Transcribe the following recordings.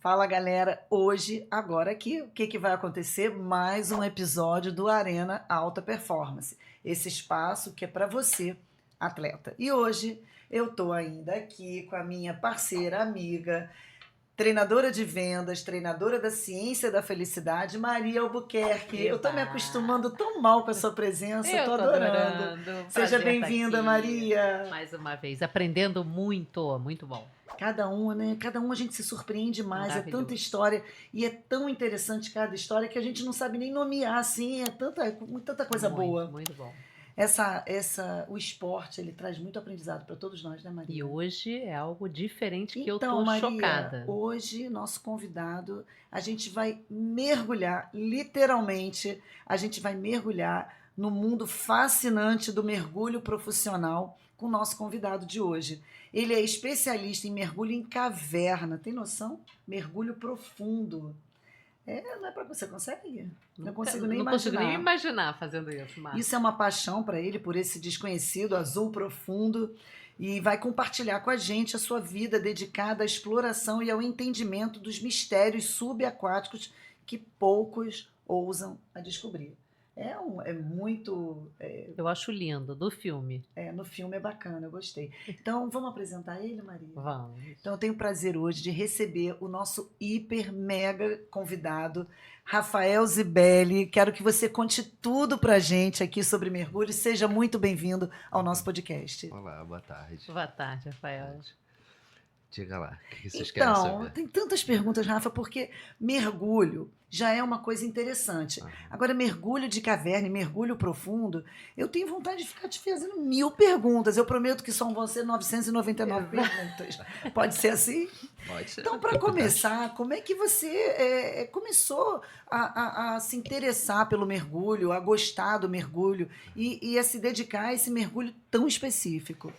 Fala galera, hoje, agora aqui, o que vai acontecer? Mais um episódio do Arena Alta Performance, esse espaço que é para você, atleta. E hoje eu tô ainda aqui com a minha parceira, amiga, treinadora de vendas, treinadora da ciência da felicidade, Maria Albuquerque. Eu tô me acostumando tão mal com a sua presença, Eu tô tô adorando. adorando. Seja Prazer bem-vinda, estar aqui Maria. mais uma vez, aprendendo muito, muito bom. Cada um, né? Cada um a gente se surpreende mais, é tanta Maravilhoso. história e é tão interessante cada história que a gente não sabe nem nomear, assim, é tanta coisa boa. Muito bom. O esporte, ele traz muito aprendizado para todos nós, né, Maria? E hoje é algo diferente que eu Então, tô Maria, chocada. hoje, nosso convidado, a gente vai mergulhar, literalmente, a gente vai mergulhar no mundo fascinante do mergulho profissional com o nosso convidado de hoje. Ele é especialista em mergulho em caverna, tem noção? Mergulho profundo. Não é para você consegue? Não consigo nem Não consigo nem imaginar. imaginar fazendo isso, Marta. Isso é uma paixão para ele, por esse desconhecido azul profundo, e vai compartilhar com a gente a sua vida dedicada à exploração e ao entendimento dos mistérios subaquáticos que poucos ousam a descobrir. É muito. Eu acho lindo, do filme. No filme é bacana, eu gostei. Então, vamos apresentar ele, Maria? Vamos. Então, eu tenho o prazer hoje de receber o nosso hiper mega convidado, Rafael Zibelli. Quero que você conte tudo pra gente aqui sobre mergulho. Seja muito bem-vindo ao nosso podcast. Olá, boa tarde. Boa tarde, Rafael. Diga lá, o que vocês querem saber? Então, tem tantas perguntas, Rafa, porque mergulho já é uma coisa interessante. Agora, mergulho de caverna e mergulho profundo, eu tenho vontade de ficar te fazendo 1000 perguntas. Eu prometo que só vão ser 999 perguntas. Pode ser assim? Pode ser. Então, para começar, como é que você começou a se interessar pelo mergulho, a gostar do mergulho e a se dedicar a esse mergulho tão específico?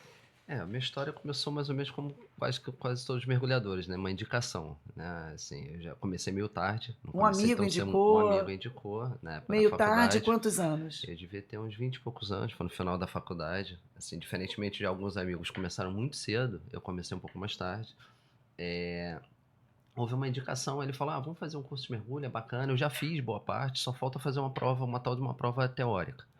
A minha história começou mais ou menos como quase todos os mergulhadores, né? Uma indicação, né? Assim, eu já comecei meio tarde. Um amigo indicou? Um amigo indicou, né? Meio tarde, quantos anos? Eu devia ter uns 20 e poucos anos, foi no final da faculdade. Assim, diferentemente de alguns amigos que começaram muito cedo, eu comecei um pouco mais tarde. Houve uma indicação, ele falou, vamos fazer um curso de mergulho, é bacana. Eu já fiz boa parte, só falta fazer uma tal de uma prova teórica.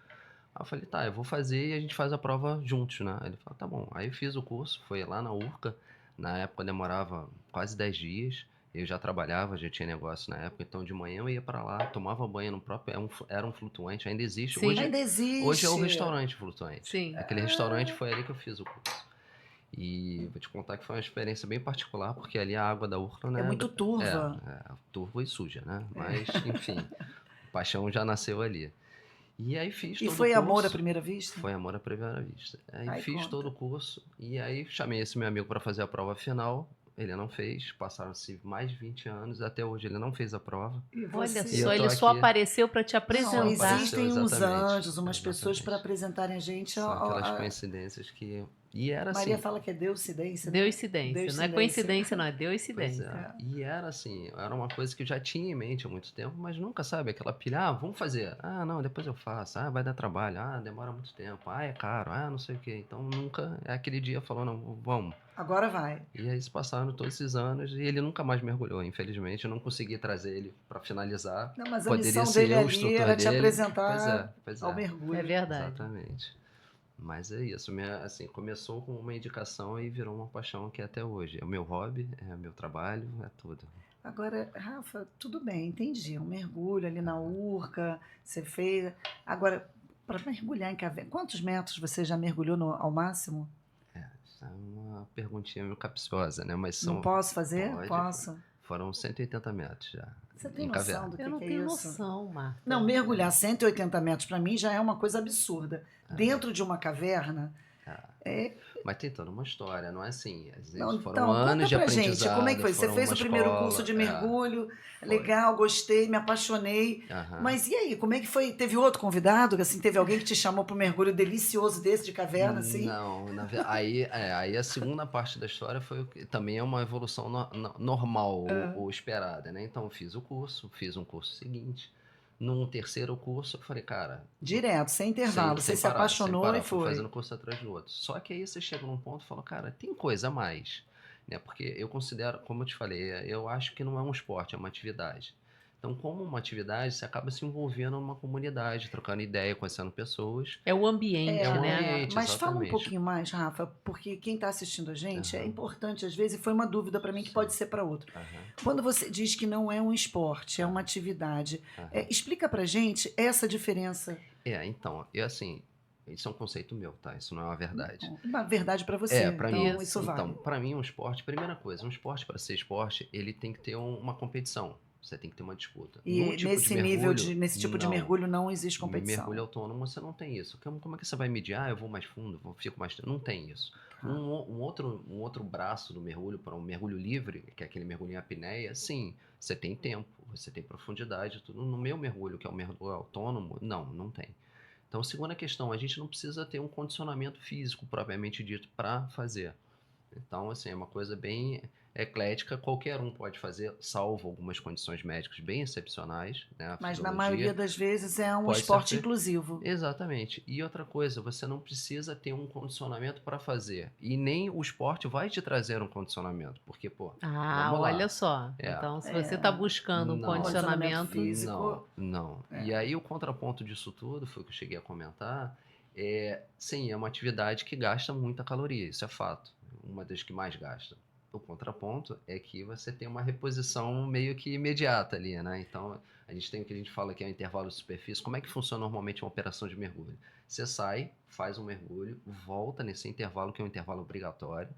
Aí eu falei, tá, eu vou fazer e a gente faz a prova juntos, né? Aí ele falou, tá bom. Aí eu fiz o curso, foi lá na Urca. Na época demorava quase 10 dias. Eu já trabalhava, já tinha negócio na época. Então de manhã eu ia pra lá, tomava banho no próprio... Era um flutuante, ainda existe. Sim. Ainda existe. Hoje é o restaurante flutuante. Sim. Aquele restaurante foi ali que eu fiz o curso. E vou te contar que foi uma experiência bem particular, porque ali a água da Urca, né? É muito turva. Turva e suja, né? Mas, enfim, paixão já nasceu ali. E aí fiz todo o curso. E foi amor à primeira vista? Foi amor à primeira vista. Aí fiz conta. todo o curso e aí chamei esse meu amigo para fazer a prova final. Ele não fez, passaram-se mais de 20 anos, até hoje ele não fez a prova. Olha E só, eu tô ele só aqui. apareceu para te apresentar. Não, Apareceu, existem uns exatamente. anjos, umas pessoas para apresentarem a gente. São aquelas coincidências que... E era Maria assim... fala que é deucidência. Deucidência. Não é coincidência, não, é deucidência. Pois é. E era assim, era uma coisa que eu já tinha em mente há muito tempo, mas nunca, sabe, aquela pilha, vamos fazer. Não, depois eu faço. Vai dar trabalho. Demora muito tempo. É caro. Não sei o quê. Então nunca, aquele dia falou, não, vamos. Agora vai. E aí se passaram todos esses anos e ele nunca mais mergulhou, infelizmente. Eu não consegui trazer ele para finalizar. Não, mas a Poderia missão ser dele eu, o ali instrutor era te dele. apresentar Pois ao mergulho. É verdade. Exatamente. Mas é isso, assim, começou com uma indicação e virou uma paixão que é até hoje. É o meu hobby, é o meu trabalho, é tudo. Agora, Rafa, tudo bem, entendi. Um mergulho ali na Urca, você fez. Agora, para mergulhar em caverna, quantos metros você já mergulhou ao máximo? Essa é uma perguntinha meio capciosa, né? Mas Não posso fazer? Pode, Posso. Foram 180 metros já. Você tem em noção caverna. do que Eu não é tenho isso? noção, Marta. Não, mergulhar 180 metros para mim já é uma coisa absurda. Dentro de uma caverna. Mas tem toda uma história, não é assim? Às vezes Não, foram então, anos de conta pra aprendizado. gente, como é que foi? Você foram fez o uma primeiro escola, curso de mergulho, foi. legal, gostei, me apaixonei. Mas e aí, como é que foi? Teve outro convidado? Assim, teve alguém que te chamou para um mergulho delicioso desse de caverna, assim? Não, aí a segunda parte da história foi também é uma evolução normal ou esperada, né? Então eu fiz um curso seguinte. Num terceiro curso, eu falei, cara... Direto, sem intervalo. Você se apaixonou e foi. Fui fazendo curso atrás do outro. Só que aí você chega num ponto e fala, cara, tem coisa a mais. né? Porque eu considero, como eu te falei, eu acho que não é um esporte, é uma atividade. Então, como uma atividade, você acaba se envolvendo numa comunidade, trocando ideia, conhecendo pessoas. É o ambiente, É o né? ambiente, Mas fala um exatamente. pouquinho mais, Rafa, porque quem está assistindo a gente é Aham, importante, às vezes, e foi uma dúvida para mim que pode sim. ser para outro. Aham, Quando você diz que não é um esporte, é uma aham, atividade, aham. explica pra gente essa diferença. Então, e assim, isso é um conceito meu, tá? Isso não é uma verdade. Uma verdade para você, Pra mim, então Isso. isso então, vale. para mim um esporte, primeira coisa, um esporte para ser esporte, ele tem que ter uma competição. Você tem que ter uma disputa. Num E tipo de nesse tipo de não. mergulho não existe Mergulho competição. autônomo, você não tem isso. Como é que você vai medir? Eu vou mais fundo, fico mais tempo. Não tem isso. Tá. Um outro braço do mergulho, para um mergulho livre, que é aquele mergulho em apneia, sim, você tem tempo, você tem profundidade, tudo. No meu mergulho, que é o mergulho autônomo, não tem. Então, segunda questão, a gente não precisa ter um condicionamento físico propriamente dito para fazer. Então, assim, é uma coisa bem eclética, qualquer um pode fazer, salvo algumas condições médicas bem excepcionais, né? A Mas na maioria fisiologia das vezes é um pode ser esporte feita. inclusivo. Exatamente. E outra coisa, você não precisa ter um condicionamento para fazer. E nem o esporte vai te trazer um condicionamento. Porque, pô, Ah, vamos olha lá. só. É, Então, se você está É, buscando um não, condicionamento condicionamento, físico. não. E aí o contraponto disso tudo, foi o que eu cheguei a comentar, sim, é uma atividade que gasta muita caloria, isso é fato. Uma das que mais gasta. O contraponto é que você tem uma reposição meio que imediata ali, né? Então, a gente tem o que a gente fala que é o intervalo de superfície. Como é que funciona normalmente uma operação de mergulho? Você sai, faz um mergulho, volta nesse intervalo, que é um intervalo obrigatório,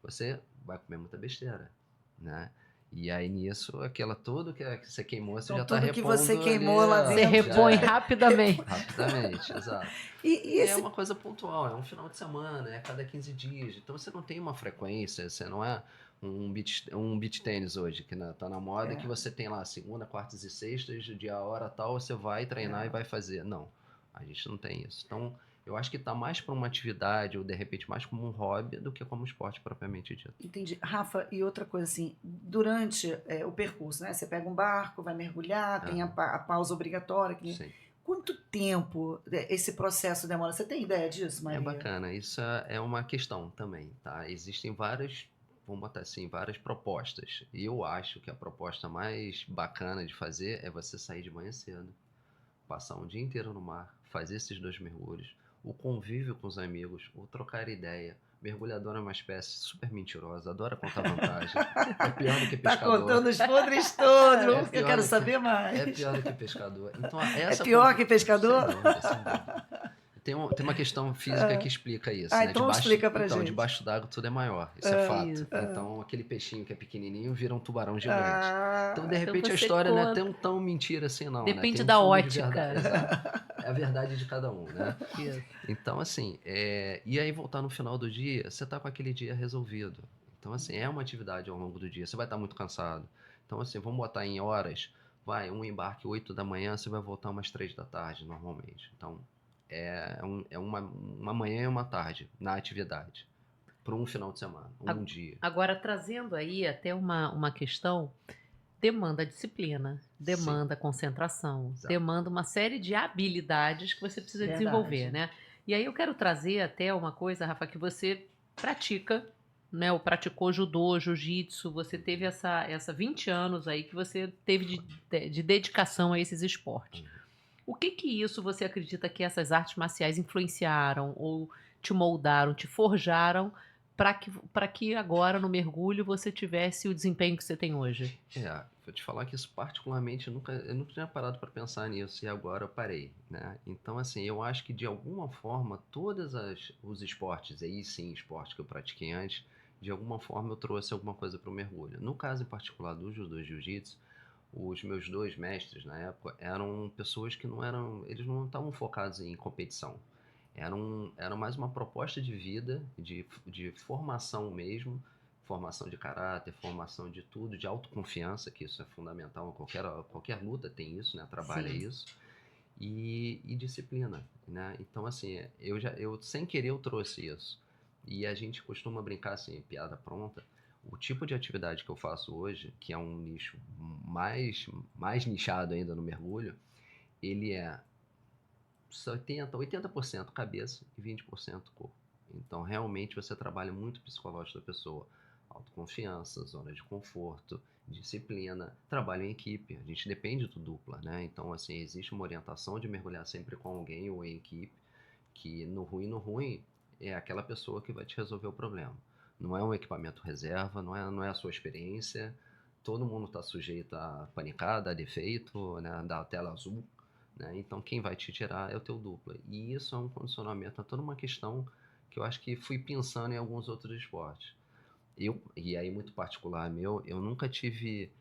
você vai comer muita besteira, né? E aí nisso, aquela tudo que você queimou, você Então, já está tudo que você repondo ali, queimou lá ó, você dentro já repõe é, rapidamente. rapidamente, exato. E É esse. uma coisa pontual, é um final de semana, é a cada 15 dias. Então você não tem uma frequência, você não é um beach tênis hoje, que tá na moda, que É, você tem lá segunda, quartas e sextas, dia, hora tal, você vai treinar e vai fazer. Não, a gente não tem isso. Então, eu acho que tá mais para uma atividade, ou de repente mais como um hobby, do que como esporte propriamente dito. entendi. Rafa, e outra coisa assim, durante o percurso, né? Você pega um barco, vai mergulhar, tem Aham, a pausa obrigatória. sim. Quanto tempo esse processo demora? Você tem ideia disso, É Maria? bacana, isso é uma questão também, tá? Existem várias, vamos botar assim, várias propostas. E eu acho que a proposta mais bacana de fazer é você sair de manhã cedo, passar um dia inteiro no mar, fazer esses 2 mergulhos, o convívio com os amigos, o trocar ideia. Mergulhador é uma espécie super mentirosa, adora contar vantagem. É pior do que Tá pescador. contando os podres todos, É eu pior quero do que, saber mais. é pior do que pescador. Então, É essa pior que sem pescador? dúvida, sem dúvida. Tem uma questão física que explica isso, né? Então explica pra Então, gente. debaixo d'água tudo é maior, isso é fato. Isso. Então, aquele peixinho que é pequenininho vira um tubarão gigante. Então, de Ah, Então repente, a você história não é conta. tão mentira assim, não, né? Tem Depende um da fundo de verdade, ótica. exato. É a verdade de cada um, né? Isso. Então, assim, e aí voltar no final do dia, você tá com aquele dia resolvido. Então, assim, é uma atividade ao longo do dia, você vai estar muito cansado. Então, assim, vamos botar em horas, vai, um embarque 8 da manhã, você vai voltar umas 3 da tarde, normalmente. Então, uma manhã e uma tarde na atividade, para um final de semana, um dia. Agora, trazendo aí até uma questão, demanda disciplina, Sim, demanda concentração, exato. demanda uma série de habilidades que você precisa desenvolver, verdade. né? E aí eu quero trazer até uma coisa, Rafa, que você pratica, né? Ou praticou judô, jiu-jitsu, você teve essa 20 anos aí que você teve de dedicação a esses esportes. O que isso você acredita que essas artes marciais influenciaram ou te moldaram, te forjaram para que agora no mergulho você tivesse o desempenho que você tem hoje? Vou te falar que isso particularmente eu nunca tinha parado para pensar nisso e agora eu parei, né? Então, assim, eu acho que de alguma forma os esportes, aí sim, esporte que eu pratiquei antes, de alguma forma eu trouxe alguma coisa para o mergulho. No caso em particular do judô e jiu-jitsu, os meus 2 mestres na época eram pessoas que eles não estavam focados em competição. Era mais uma proposta de vida, de formação mesmo, formação de caráter, formação de tudo, de autoconfiança, que isso é fundamental, qualquer luta tem isso, né? Trabalha Sim. isso, e disciplina, né? Então, assim, eu sem querer eu trouxe isso. E a gente costuma brincar assim, piada pronta. O tipo de atividade que eu faço hoje, que é um nicho mais nichado ainda no mergulho, ele é 80% cabeça e 20% corpo. Então, realmente, você trabalha muito o psicológico da pessoa. Autoconfiança, zona de conforto, disciplina, trabalho em equipe. A gente depende do dupla, né? Então, assim, existe uma orientação de mergulhar sempre com alguém ou em equipe, que no ruim, é aquela pessoa que vai te resolver o problema. Não é um equipamento reserva, não é a sua experiência. Todo mundo está sujeito a panicada, a defeito, né? Da tela azul, né? Então, quem vai te tirar é o teu dupla. E isso é um condicionamento, é toda uma questão que eu acho que fui pensando em alguns outros esportes. E aí muito particular meu, eu nunca tive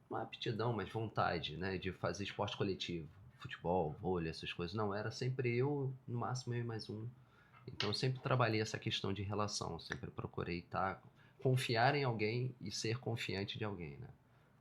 uma aptidão, mas vontade, né, de fazer esporte coletivo, futebol, vôlei, essas coisas. Não, era sempre eu, no máximo eu e mais um. Então eu sempre trabalhei essa questão de relação, sempre procurei confiar em alguém e ser confiante de alguém, né?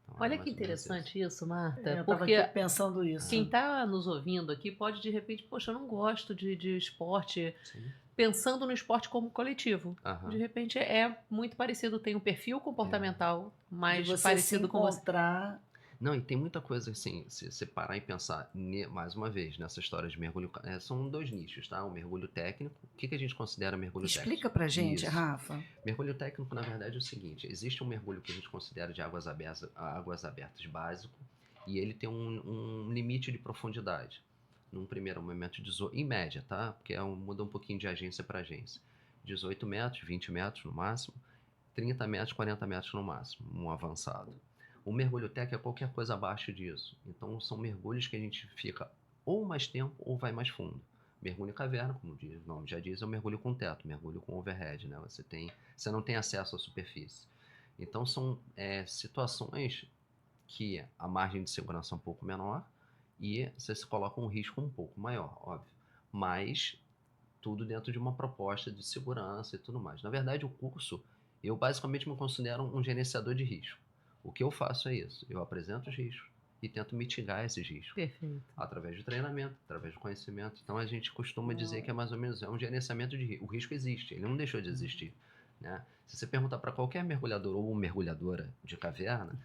Então era Olha que mais ou menos isso. interessante isso, Marta, Eu estava porque aqui pensando quem isso. está nos ouvindo aqui pode de repente, poxa, eu não gosto de esporte, Sim. pensando no esporte como coletivo. Aham. De repente é muito parecido, tem um perfil comportamental De mais você se parecido com você. encontrar. Não, e tem muita coisa assim, se você parar e pensar, mais uma vez, nessa história de mergulho, são dois nichos, tá? O mergulho técnico, o que a gente considera mergulho técnico? Explica pra gente, Isso. Rafa. Mergulho técnico, na verdade, é o seguinte, existe um mergulho que a gente considera de águas abertas básico, e ele tem um limite de profundidade. Num primeiro momento, em média, tá? Porque muda um pouquinho de agência para agência. 18 metros, 20 metros no máximo, 30 metros, 40 metros no máximo, um avançado. O mergulho técnico é qualquer coisa abaixo disso. Então, são mergulhos que a gente fica ou mais tempo ou vai mais fundo. Mergulho em caverna, como o nome já diz, é um mergulho com teto, mergulho com overhead, né? Você não tem acesso à superfície. Então, são situações que a margem de segurança é um pouco menor e você se coloca um risco um pouco maior, óbvio. Mas tudo dentro de uma proposta de segurança e tudo mais. Na verdade, o curso, eu basicamente me considero um gerenciador de risco. O que eu faço é isso, eu apresento os riscos e tento mitigar esses riscos. Perfeito. Através do treinamento, através do conhecimento. Então a gente costuma dizer que é mais ou menos um gerenciamento de risco. O risco existe, ele não deixou de existir. Né? Se você perguntar para qualquer mergulhador ou mergulhadora de caverna,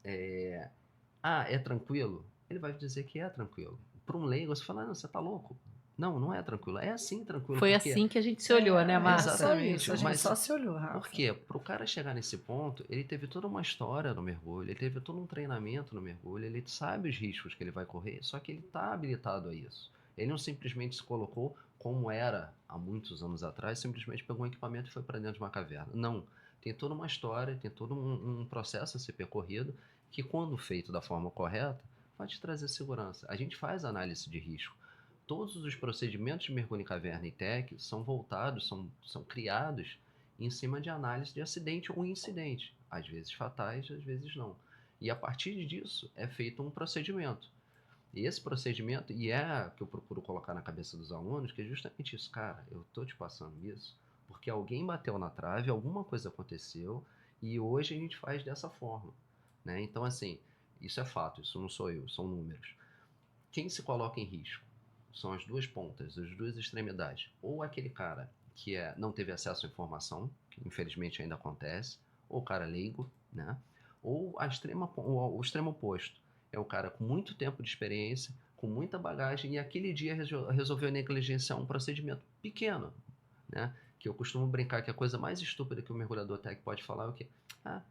é tranquilo? Ele vai dizer que é tranquilo. Para um leigo, você fala, não, você tá louco. Não, não é tranquilo. É assim tranquilo. Foi porque assim que a gente se olhou, né, Marta? Só Exatamente, isso, a gente mas só se olhou, Rafa. Por quê? Para o cara chegar nesse ponto, ele teve toda uma história no mergulho, ele teve todo um treinamento no mergulho, ele sabe os riscos que ele vai correr, só que ele está habilitado a isso. Ele não simplesmente se colocou como era há muitos anos atrás, simplesmente pegou um equipamento e foi para dentro de uma caverna. Não. Tem toda uma história, tem todo um processo a ser percorrido que, quando feito da forma correta, vai te trazer segurança. A gente faz análise de risco. Todos os procedimentos de mergulho em caverna e TEC são voltados, são criados em cima de análise de acidente ou incidente, às vezes fatais, às vezes não. E a partir disso é feito um procedimento. E esse procedimento, e é que eu procuro colocar na cabeça dos alunos, que é justamente isso, cara, eu estou te passando isso porque alguém bateu na trave, alguma coisa aconteceu e hoje a gente faz dessa forma. Né? Então, assim, isso é fato, isso não sou eu, são números. Quem se coloca em risco? São as duas pontas, as duas extremidades. Ou aquele cara que não teve acesso à informação, que infelizmente ainda acontece, ou o cara leigo, né? Ou o extremo oposto. É o cara com muito tempo de experiência, com muita bagagem, e aquele dia resolveu negligenciar um procedimento pequeno, né? Que eu costumo brincar que a coisa mais estúpida que o mergulhador técnico pode falar é o quê?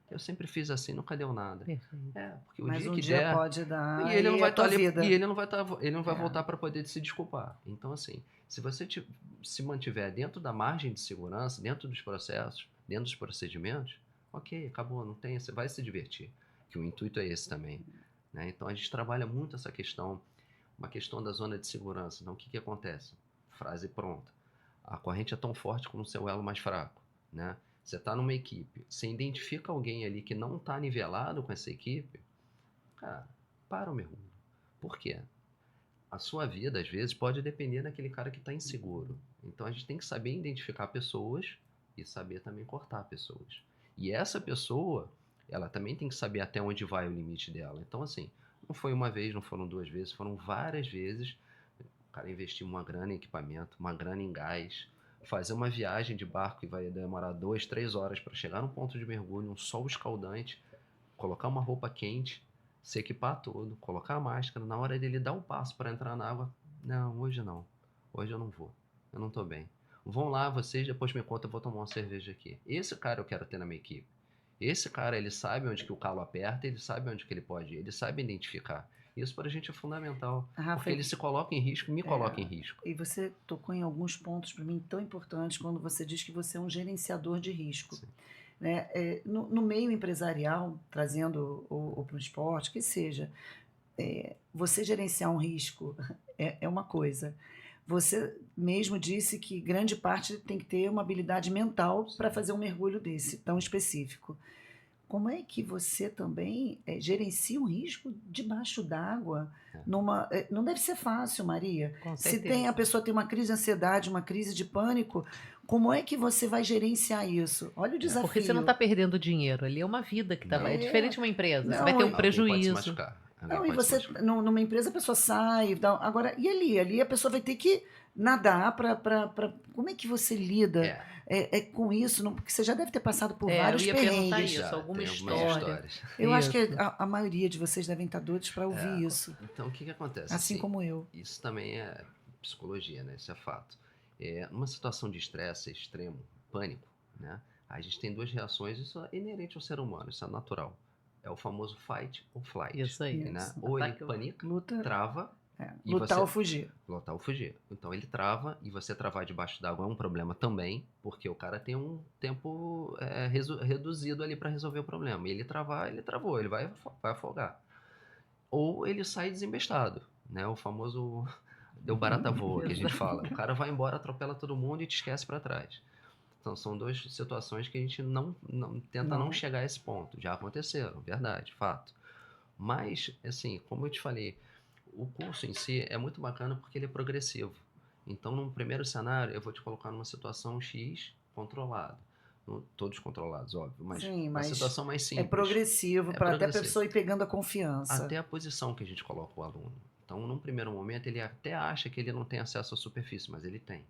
Eu sempre fiz assim, nunca deu nada. Perfeito. Porque o Mas dia um que dia der, pode dar e ele não vai a tua estar ali, vida. e ele não vai É. voltar para poder se desculpar. Então, assim, se você se mantiver dentro da margem de segurança, dentro dos processos, dentro dos procedimentos, ok, acabou, não tem, você vai se divertir. Que o intuito é esse também. Né? Então, a gente trabalha muito essa questão, uma questão da zona de segurança. Então, o que acontece? Frase pronta. A corrente é tão forte como o seu elo mais fraco. Né? Você está numa equipe, você identifica alguém ali que não está nivelado com essa equipe, cara, para o mergulho. Por quê? A sua vida, às vezes, pode depender daquele cara que está inseguro. Então, a gente tem que saber identificar pessoas e saber também cortar pessoas. E essa pessoa, ela também tem que saber até onde vai o limite dela. Então, assim, não foi uma vez, não foram duas vezes, foram várias vezes. O cara investiu uma grana em equipamento, uma grana em gás, fazer uma viagem de barco que vai demorar 2, 3 horas para chegar num ponto de mergulho, um sol escaldante, colocar uma roupa quente, se equipar todo, colocar a máscara, na hora dele dar o passo para entrar na água, não, hoje não, hoje eu não vou, eu não estou bem. Vão lá, vocês depois me contam, eu vou tomar uma cerveja aqui. Esse cara eu quero ter na minha equipe. Esse cara, ele sabe onde que o calo aperta, ele sabe onde que ele pode ir, ele sabe identificar. Isso para a gente é fundamental, Rafa, porque ele se coloca em risco, me coloca em risco. e você tocou em alguns pontos para mim tão importantes quando você diz que você é um gerenciador de risco. Sim. Né? No meio empresarial, trazendo para o esporte, que seja, você gerenciar um risco é uma coisa. Você mesmo disse que grande parte tem que ter uma habilidade mental para fazer um mergulho desse, tão específico. Como é que você também gerencia um risco debaixo d'água? Não deve ser fácil, Maria. Com Se certeza. a pessoa tem uma crise de ansiedade, uma crise de pânico, como é que você vai gerenciar isso? Olha o desafio. Porque você não está perdendo dinheiro, ali é uma vida que está. Não. É diferente de uma empresa. Você Não, vai ter um Alguém pode se prejuízo. machucar. Não, e você, numa empresa, a pessoa sai. Agora, e ali? Ali a pessoa vai ter que nadar para. Como é que você lida com isso? Porque você já deve ter passado por vários eu ia perguntar perrengues. isso, alguma tem algumas história. histórias. Eu acho que Isso. a maioria de vocês devem estar doidos para ouvir isso, Então, o que acontece? assim como eu. Isso também é psicologia, né? Isso é fato. Numa situação de estresse extremo, pânico, né? A gente tem duas reações, isso é inerente ao ser humano, isso é natural. É o famoso fight ou flight. Isso aí. Né? Isso. Ou ele Ataque, panica, Luta, trava, e lutar você- ou fugir. lutar ou fugir. Então ele trava, e você travar debaixo d'água é um problema também, porque o cara tem um tempo reduzido ali para resolver o problema. E ele travar, ele travou, ele vai afogar. Ou ele sai desembestado, né? O famoso deu barata voa, que a gente fala. O cara vai embora, atropela todo mundo e te esquece para trás. Então são duas situações que a gente tenta não chegar a esse ponto. Já aconteceram, verdade, fato. Mas, assim, como eu te falei, o curso em si é muito bacana porque ele é progressivo. Então, num primeiro cenário, eu vou te colocar numa situação X controlada. Todos controlados, óbvio, mas Sim, uma mas situação mais É simples. progressivo, para até a progressivo. pessoa ir pegando a confiança. Até a posição que a gente coloca o aluno. Então, num primeiro momento, ele até acha que ele não tem acesso à superfície, mas ele tem.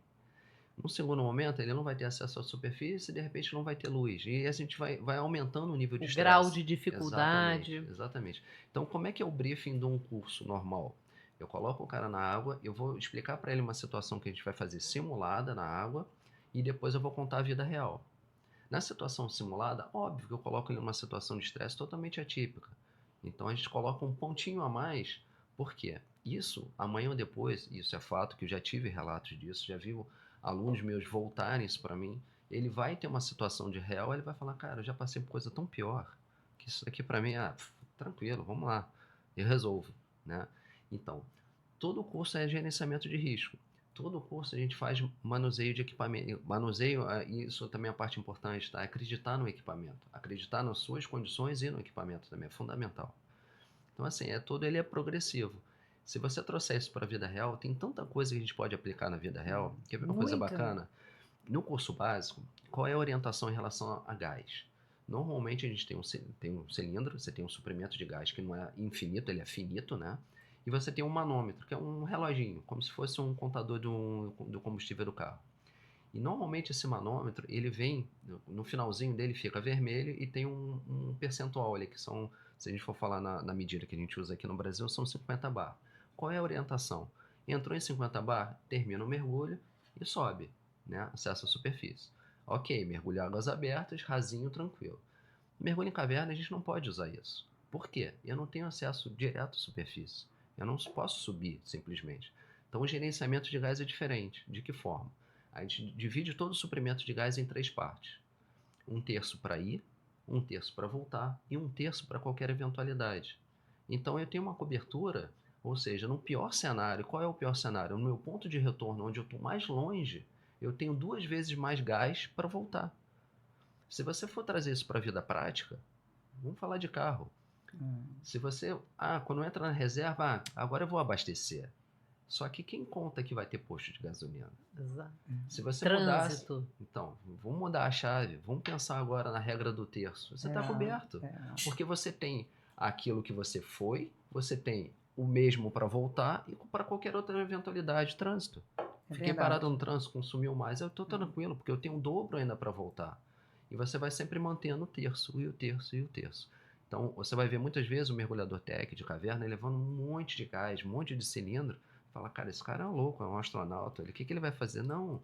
Num segundo momento, ele não vai ter acesso à superfície e, de repente, não vai ter luz. E a gente vai aumentando o nível de O estresse. grau de dificuldade. Exatamente. Então, como é que é o briefing de um curso normal? Eu coloco o cara na água, eu vou explicar para ele uma situação que a gente vai fazer simulada na água e depois eu vou contar a vida real. Na situação simulada, óbvio que eu coloco ele numa situação de estresse totalmente atípica. Então, a gente coloca um pontinho a mais. Por quê? Isso, amanhã ou depois, isso é fato que eu já tive relatos disso, já vi alunos meus voltarem isso para mim, ele vai ter uma situação de real, ele vai falar, cara, eu já passei por coisa tão pior, que isso daqui para mim tranquilo, vamos lá, eu resolvo, né? Então, todo curso é gerenciamento de risco. Todo curso a gente faz manuseio de equipamento. Manuseio, isso também é a parte importante, tá? Acreditar no equipamento. Acreditar nas suas condições e no equipamento também é fundamental. Então, assim, ele é progressivo. Se você trouxer isso para a vida real, tem tanta coisa que a gente pode aplicar na vida real. Quer ver uma coisa bacana? No curso básico, qual é a orientação em relação a gás? Normalmente a gente tem um cilindro, você tem um suprimento de gás que não é infinito, ele é finito, né? E você tem um manômetro, que é um reloginho, como se fosse um contador do combustível do carro. E normalmente esse manômetro, ele vem, no finalzinho dele fica vermelho e tem um percentual ali, que são, se a gente for falar na medida que a gente usa aqui no Brasil, são 50 bar. Qual é a orientação? Entrou em 50 bar, termina o mergulho e sobe, né? Acessa a superfície. Ok, mergulho em águas abertas, rasinho, tranquilo. Mergulho em caverna, a gente não pode usar isso. Por quê? Eu não tenho acesso direto à superfície. Eu não posso subir, simplesmente. Então, o gerenciamento de gás é diferente. De que forma? A gente divide todo o suprimento de gás em 3 partes. 1/3 para ir, 1/3 para voltar e 1/3 para qualquer eventualidade. Então, eu tenho uma cobertura, ou seja, no pior cenário, qual é o pior cenário? No meu ponto de retorno, onde eu estou mais longe, eu tenho 2 vezes mais gás para voltar. Se você for trazer isso para a vida prática, vamos falar de carro. Se você, quando entra na reserva, agora eu vou abastecer. Só que quem conta que vai ter posto de gasolina? Exato. Se você Trânsito. mudasse, então, vamos mudar a chave, vamos pensar agora na regra do terço. Você está coberto, porque você tem aquilo que você foi, você tem o mesmo para voltar e para qualquer outra eventualidade, trânsito. Fiquei parado no trânsito, consumiu mais, eu estou tranquilo, porque eu tenho o dobro ainda para voltar. E você vai sempre mantendo o terço, e o terço, e o terço. Então, você vai ver muitas vezes o mergulhador tech de caverna levando um monte de gás, um monte de cilindro. Fala, cara, esse cara é um louco, é um astronauta. O que ele vai fazer? Não,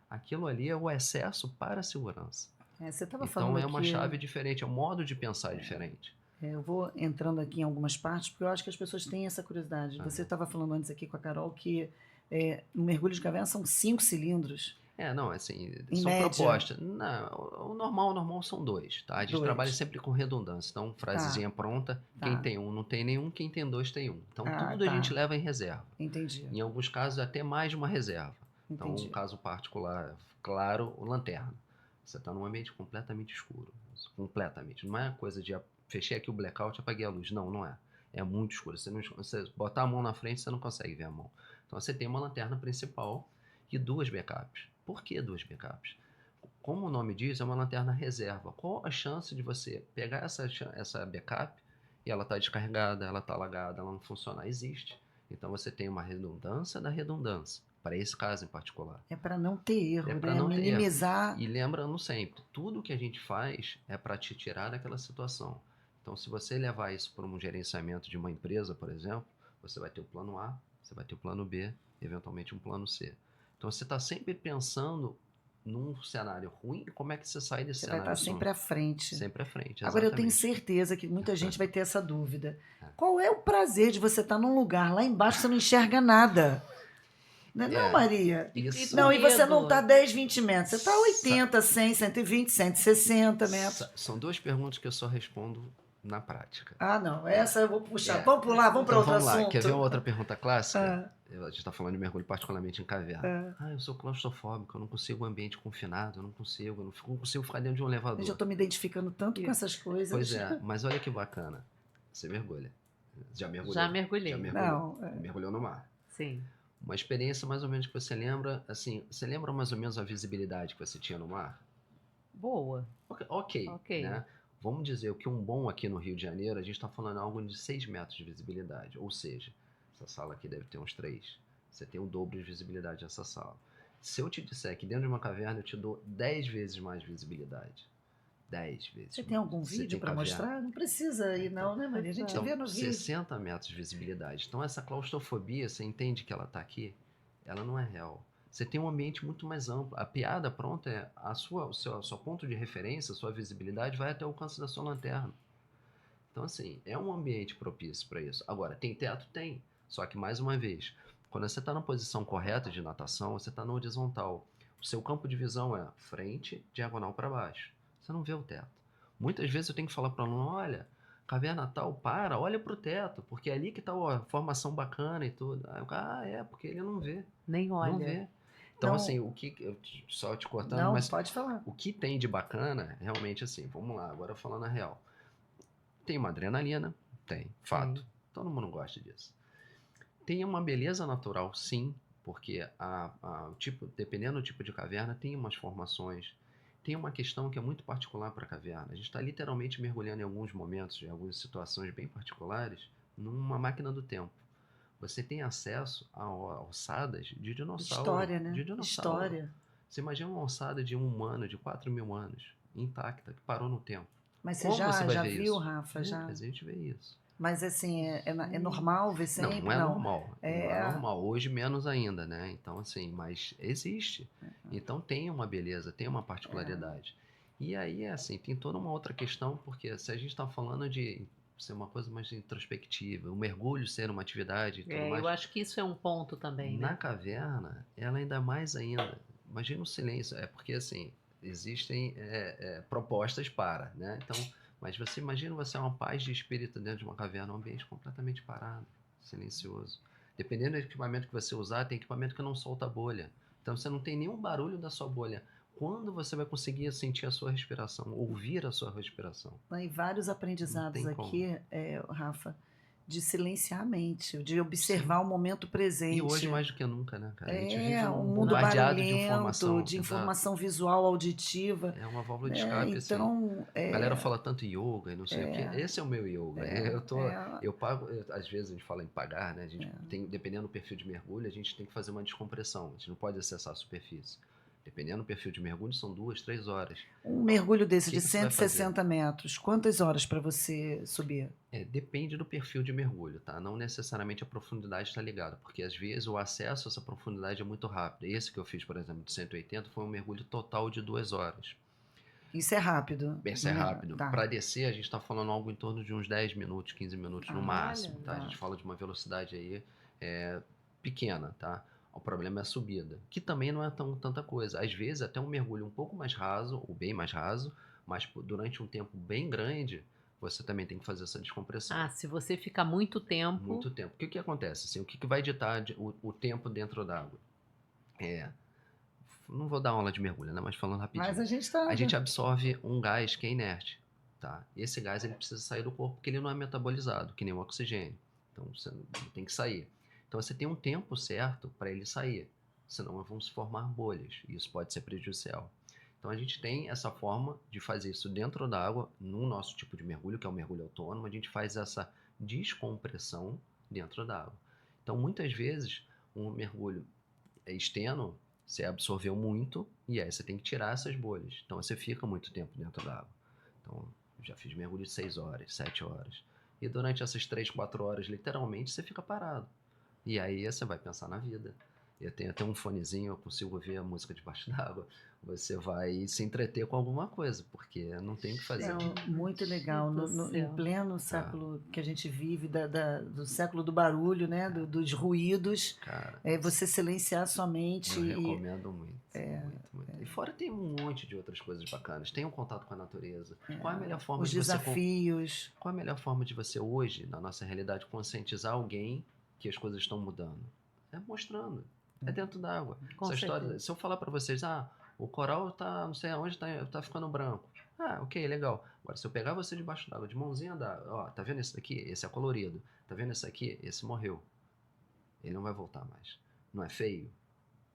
Aquilo ali é o excesso para a segurança. Você estava Então falando é uma aqui, chave diferente, é um modo de pensar diferente. eu vou entrando aqui em algumas partes, porque eu acho que as pessoas têm essa curiosidade. Você estava falando antes aqui com a Carol que no mergulho de caverna são 5 cilindros, Não, assim, em são média. propostas. Não, o normal são 2, tá? A gente 2. trabalha sempre com redundância. Então, frasezinha pronta, quem Tá. tem um não tem nenhum, quem tem 2 tem um. Então, Ah, tudo a tá. gente leva em reserva. Entendi. Em alguns casos, até mais de uma reserva. Então, um Entendi. caso particular, claro, lanterna. Você está num ambiente completamente escuro. Completamente. Não é coisa de fechei aqui o blackout e apaguei a luz. Não, não é. É muito escuro. Você botar a mão na frente, você não consegue ver a mão. Então, você tem uma lanterna principal e 2 backups. Por que 2 backups? Como o nome diz, é uma lanterna reserva. Qual a chance de você pegar essa backup e ela está descarregada, ela está alagada, ela não funciona? Existe. Então você tem uma redundância da redundância, para esse caso em particular. É para não ter erro, É né? para não ter erro. Minimizar. E lembrando sempre, tudo que a gente faz é para te tirar daquela situação. Então, se você levar isso para um gerenciamento de uma empresa, por exemplo, você vai ter o plano A, você vai ter o plano B, eventualmente um plano C. Então, você está sempre pensando num cenário ruim, como é que você sai desse Você vai cenário estar sempre à frente. Sempre à frente, Agora, eu tenho exatamente. certeza que muita gente vai ter essa dúvida. Qual é o prazer de você estar num lugar lá embaixo que você não enxerga nada? Não, não, Maria? Isso. Não, e você não medo. está 10, 20 metros. Você está 80, 100, 120, 160 metros. São 2 perguntas que eu só respondo na prática. Ah, não. Essa eu vou puxar. É. Vamos pular, vamos para Então outro vamos lá, assunto. quer ver uma outra pergunta clássica? Ah. A gente está falando de mergulho particularmente em caverna. Eu sou claustrofóbico, eu não consigo um ambiente confinado, eu não consigo ficar dentro de um elevador. Gente, eu estou me identificando tanto com essas coisas. Pois é, mas olha que bacana. Você mergulha. Já mergulhou? Já mergulhei. Já mergulhou? Não, Mergulhou no mar. Sim. Uma experiência mais ou menos que você lembra, assim, você lembra mais ou menos a visibilidade que você tinha no mar? Boa. Ok. Ok. Né? Vamos dizer que um bom aqui no Rio de Janeiro, a gente está falando algo de 6 metros de visibilidade. Ou seja, essa sala aqui deve ter uns 3. Você tem o dobro de visibilidade nessa sala. Se eu te disser que dentro de uma caverna eu te dou 10 vezes mais visibilidade. 10 vezes. Você tem algum vídeo para mostrar? Não precisa ir não, né, Maria? A gente vê no vídeo. 60 metros de visibilidade. Então essa claustrofobia, você entende que ela está aqui? Ela não é real. Você tem um ambiente muito mais amplo. A piada pronta é o seu ponto de referência, a sua visibilidade vai até o alcance da sua lanterna. Então, assim, é um ambiente propício para isso. Agora, tem teto? Tem. Só que, mais uma vez, quando você está na posição correta de natação, você está na horizontal. O seu campo de visão é frente, diagonal para baixo. Você não vê o teto. Muitas vezes eu tenho que falar para o aluno, olha, caverna tal, olha para o teto, porque é ali que está a formação bacana e tudo. Aí o cara, porque ele não vê. Nem olha. Não vê. Então, Não. assim, só te cortando, Não, mas pode falar. o que tem de bacana, realmente, assim, vamos lá, agora falando a real. Tem uma adrenalina? Tem, fato. Sim. Todo mundo gosta disso. Tem uma beleza natural, sim, porque dependendo do tipo de caverna, tem umas formações. Tem uma questão que é muito particular para a caverna. A gente está literalmente mergulhando em alguns momentos, em algumas situações bem particulares, numa máquina do tempo. Você tem acesso a ossadas de dinossauro. História, né? De dinossauro. História. Você imagina uma ossada de um humano de 4.000 anos, intacta, que parou no tempo. Mas você Como você vai já ver viu, isso? Rafa? Já. Mas a gente vê isso. Mas assim, é normal ver sempre? Não é normal. Não É- é normal. Hoje menos ainda, né? Então, assim, mas existe. Então tem uma beleza, tem uma particularidade. E aí, assim, tem toda uma outra questão, porque se a gente está falando de ser uma coisa mais introspectiva, o mergulho ser uma atividade e tudo mais. Eu acho que isso é um ponto também, Na né? caverna, ela ainda mais ainda. Imagina o silêncio. É porque, assim, existem propostas para, né? Então, mas você imagina você uma paz de espírito dentro de uma caverna, um ambiente completamente parado, silencioso. Dependendo do equipamento que você usar, tem equipamento que não solta bolha. Então, você não tem nenhum barulho da sua bolha. Quando você vai conseguir sentir a sua respiração, ouvir a sua respiração? E vários aprendizados Não tem aqui, Rafa, de silenciar a mente, de observar o momento presente. E hoje mais do que nunca, né, cara? A gente vive um mundo bombardeado barulhento, de informação visual, auditiva. É uma válvula de escape, assim. Então, A galera fala tanto yoga e não sei o quê. Esse é o meu yoga. Eu pago, às vezes a gente fala em pagar, né? A gente tem, dependendo do perfil de mergulho, a gente tem que fazer uma descompressão. A gente não pode acessar a superfície. Dependendo do perfil de mergulho, são 2, 3 horas. Um mergulho desse Que de que você vai 160 metros, quantas horas para você subir? Depende do perfil de mergulho, tá? Não necessariamente a profundidade está ligada, porque às vezes o acesso a essa profundidade é muito rápido. Esse que eu fiz, por exemplo, de 180, foi um mergulho total de 2 horas. Isso é rápido. Esse é rápido. Tá. Para descer, a gente está falando algo em torno de uns 10 minutos, 15 minutos no Ah, máximo, tá? tá. A gente fala de uma velocidade aí pequena, tá? O problema é a subida, que também não é tanta coisa. Às vezes, até um mergulho um pouco mais raso, ou bem mais raso, mas durante um tempo bem grande, você também tem que fazer essa descompressão. Ah, se você ficar muito tempo. Muito tempo. O que acontece? Assim, o que vai ditar o tempo dentro d'água? Não vou dar aula de mergulho, né? Mas falando rapidinho. Mas a gente tá. A gente absorve um gás que é inerte, tá? Esse gás ele precisa sair do corpo porque ele não é metabolizado, que nem o oxigênio. Então você tem que sair. Então você tem um tempo certo para ele sair, senão vão se formar bolhas e isso pode ser prejudicial. Então a gente tem essa forma de fazer isso dentro da água, no nosso tipo de mergulho, que é o mergulho autônomo, a gente faz essa descompressão dentro da água. Então muitas vezes um mergulho externo, você absorveu muito e aí você tem que tirar essas bolhas. Então você fica muito tempo dentro da água. Então eu já fiz mergulho de 6 horas, 7 horas. E durante essas 3, 4 horas, literalmente, você fica parado. E aí você vai pensar na vida. Eu tenho até um fonezinho, eu consigo ouvir a música debaixo d'água. Você vai se entreter com alguma coisa, porque não tem o que fazer. É muito legal. Meu Deus do Em céu. pleno século que a gente vive, do século do barulho, né? Dos ruídos, Cara, você silenciar sua mente. eu recomendo muito. Muito. E fora tem um monte de outras coisas bacanas. Tem um contato com a natureza. Qual é a melhor forma Os de você... desafios. Qual é a melhor forma de você hoje, na nossa realidade, conscientizar alguém que as coisas estão mudando? É mostrando. É dentro d'água. Com Essa história, certeza. se eu falar para vocês, o coral tá, não sei aonde, tá ficando branco. Ah, ok, legal. Agora, se eu pegar você debaixo d'água, de mãozinha d'água, ó, tá vendo esse daqui? Esse é colorido. Tá vendo esse aqui? Esse morreu. Ele não vai voltar mais. Não é feio?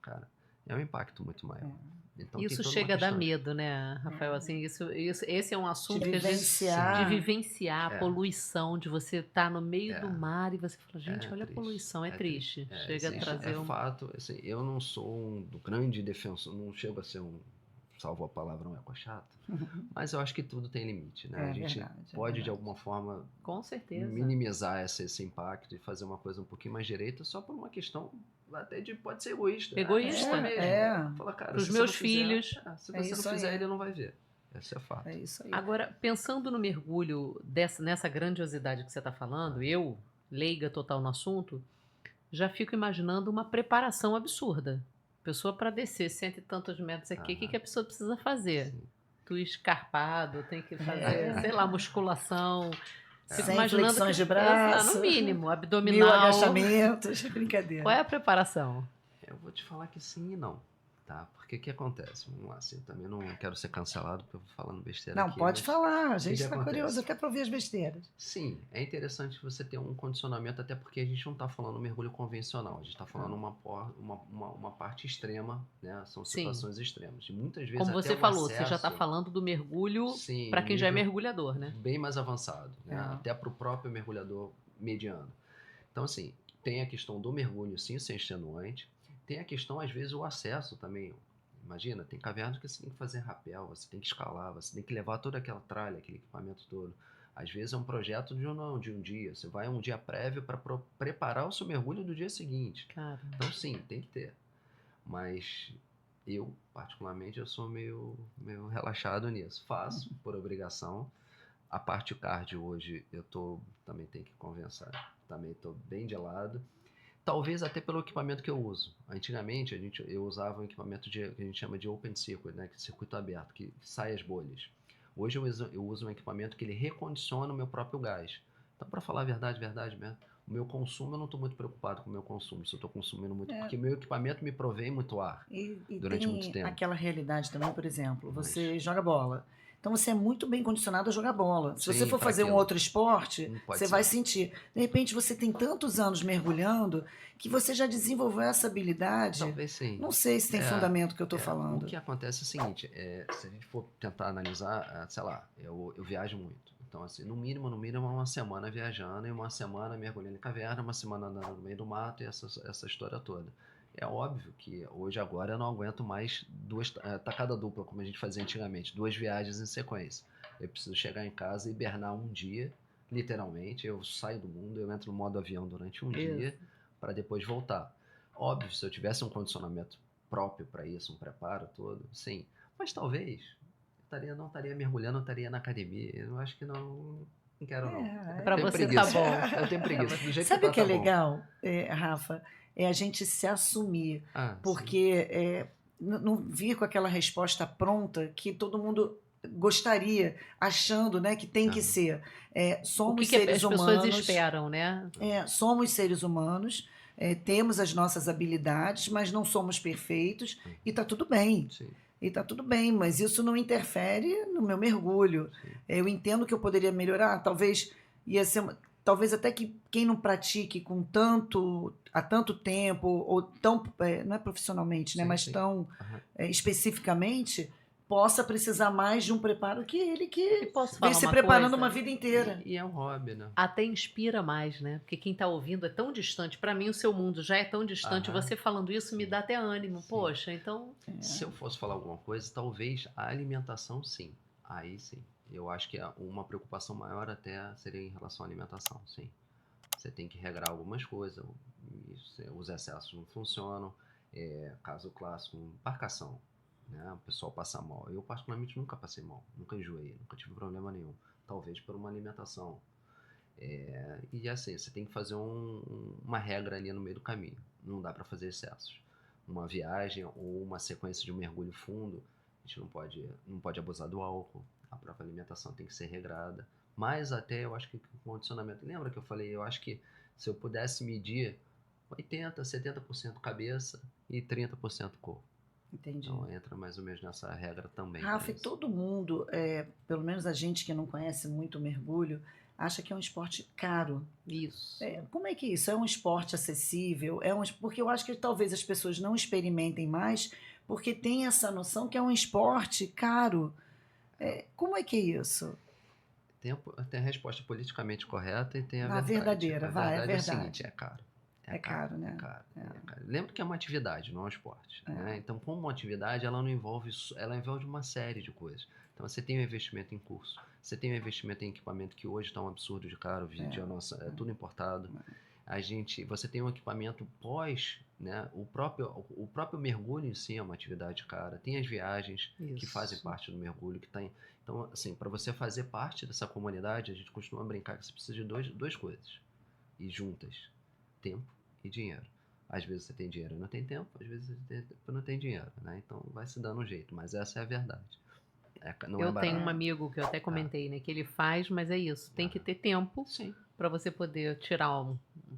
Cara, é um impacto muito maior. Então, tem Isso toda uma chega a dar questão de- medo, né, Rafael? Assim, esse é um assunto De que a gente vivenciar. de vivenciar a É. poluição, de você estar no meio É. do mar e você fala, gente, olha triste. a poluição, é triste. Chega a Existe, trazer um. fato. Assim, eu não sou um grande defensor, não chego a ser salvo a palavra, um eco-chato, mas eu acho que tudo tem limite, né? É A gente verdade, é pode, de verdade. alguma forma, Com certeza. minimizar esse impacto e fazer uma coisa um pouquinho mais direita só por uma questão até de pode ser egoísta. Egoísta. Fala, cara, Pros se meus você não fizer- filhos. se É você isso não fizer, aí. ele não vai ver. Esse é fato. É isso aí. Agora, pensando no mergulho nessa grandiosidade que você está falando, eu, leiga total no assunto, já fico imaginando uma preparação absurda. Pessoa para descer 100 e tantos metros aqui, o que a pessoa precisa fazer? Sim. Tu escarpado, tem que fazer, sei lá, musculação. Fico 100 imaginando flexões de Exato, braço, no mínimo, 1000 abdominal. agachamentos. Brincadeira. Qual é a preparação? Eu vou te falar que sim e não, tá? Porque o que acontece? Vamos lá, assim, também não quero ser cancelado porque eu vou falando besteira Não, aqui. pode mas falar. A que gente está acontece? curioso até para ouvir as besteiras. Sim, é interessante você ter um condicionamento, até porque a gente não está falando mergulho convencional, a gente está falando uma parte extrema, né? São Sim. situações extremas. E muitas vezes Como até você o falou, você já acesso- está falando do mergulho Sim, para quem já é nível mergulhador, né? bem mais avançado, né? É. Até para o próprio mergulhador mediano. Então, assim, tem a questão do mergulho, sim, ser extenuante. Tem a questão, às vezes, o acesso também. Imagina, tem cavernas que você tem que fazer rapel, você tem que escalar, você tem que levar toda aquela tralha, aquele equipamento todo. Às vezes é um projeto de um dia. Você vai um dia prévio para preparar o seu mergulho do dia seguinte. Cara, Então, sim, tem que ter. Mas eu, particularmente, eu sou meio relaxado nisso. Faço por obrigação. A parte cardio hoje, também tenho que conversar. Também estou bem de lado. Talvez até pelo equipamento que eu uso. Antigamente, eu usava um equipamento que a gente chama de open circuit, né? Que é circuito aberto, que sai as bolhas. Hoje eu uso um equipamento que ele recondiciona o meu próprio gás. Então, para falar a verdade mesmo, o meu consumo, eu não estou muito preocupado com o meu consumo, se eu estou consumindo muito, porque meu equipamento me provém muito ar E durante tem muito tempo. aquela realidade também, por exemplo, você joga bola. Então você é muito bem condicionado a jogar bola. Se Sim, você for pra fazer um aquilo. outro esporte, Não pode você ser. vai sentir. De repente você tem tantos anos mergulhando que você já desenvolveu essa habilidade. Talvez sim. Não sei se tem fundamento que eu estou falando. O que acontece é o seguinte, se a gente for tentar analisar, sei lá, eu viajo muito. Então, assim, no mínimo, uma semana viajando e uma semana mergulhando em caverna, uma semana andando no meio do mato e essa história toda. É óbvio que hoje, agora, eu não aguento mais tacada dupla, como a gente fazia antigamente, 2 viagens em sequência. Eu preciso chegar em casa e hibernar um dia, literalmente. Eu saio do mundo, eu entro no modo avião durante um dia, Isso. para depois voltar. Óbvio, se eu tivesse um condicionamento próprio para isso, um preparo todo, sim. Mas talvez não estaria mergulhando, eu estaria na academia. Eu acho que não quero não. Eu Pra tenho você tá preguiça. bom. Eu tenho preguiça. Do jeito Sabe o tá, que é tá bom. legal, Rafa? É a gente se assumir, Ah, sim. porque não vir com aquela resposta pronta que todo mundo gostaria, achando, né, que tem que Aham. ser. O Somos que seres as pessoas humanos, esperam, né? somos seres humanos, temos as nossas habilidades, mas não somos perfeitos e está tudo bem. Sim, E está tudo bem, mas isso não interfere no meu mergulho. sim. Eu entendo que eu poderia melhorar, talvez ia ser talvez até que quem não pratique há tanto tempo ou tão não é profissionalmente, né, Sim, mas sim. tão Aham. especificamente possa precisar mais de um preparo que ele E que posso vem falar se uma preparando coisa? uma vida inteira. E é um hobby, né? Até inspira mais, né? Porque quem tá ouvindo é tão distante. Pra mim, o seu mundo já é tão distante. Aham. Você falando isso me Sim. dá até ânimo. Sim. Poxa, então. Se eu fosse falar alguma coisa, talvez a alimentação, sim. Aí sim. Eu acho que uma preocupação maior até seria em relação à alimentação, sim. Você tem que regrar algumas coisas, os excessos não funcionam. Caso clássico, embarcação, né? O pessoal passa mal. Eu, particularmente, nunca passei mal, nunca enjoei, nunca tive problema nenhum. Talvez por uma alimentação. E assim, você tem que fazer uma regra ali no meio do caminho. Não dá para fazer excessos. Uma viagem ou uma sequência de um mergulho fundo, a gente não pode abusar do álcool. A própria alimentação tem que ser regrada. Mas até eu acho que o condicionamento. Lembra que eu falei? Eu acho que se eu pudesse medir 80, 70% cabeça e 30% corpo. Entendi. Então entra mais ou menos nessa regra também para Rafa, e isso. todo mundo, pelo menos a gente que não conhece muito o mergulho, acha que é um esporte caro. Isso. Como é que é isso? É um esporte acessível? Porque eu acho que talvez as pessoas não experimentem mais porque tem essa noção que é um esporte caro. Como é que é isso? Tem a resposta politicamente correta e tem a Na verdade. verdadeira, A vai, é verdade é o verdade. seguinte, é caro. É caro, né? É caro. É caro. Lembra que é uma atividade, não é um esporte. Né? Então, como uma atividade, ela não envolve, ela envolve uma série de coisas. Então, você tem um investimento em curso, você tem um investimento em equipamento que hoje está um absurdo de caro, é tudo importado. Você tem um equipamento pós, né? O próprio mergulho em si é uma atividade cara. Tem as viagens que fazem parte do mergulho, que tem. Então, assim, para você fazer parte dessa comunidade, a gente costuma brincar que você precisa de duas coisas e juntas: tempo e dinheiro. Às vezes você tem dinheiro e não tem tempo, às vezes você tem tempo e não tem dinheiro, né? Então vai se dando um jeito, mas essa é a verdade. Não é Eu tenho um barato. amigo que eu até comentei, né? Que ele faz, mas é isso. Tem que ter tempo Sim. para você poder tirar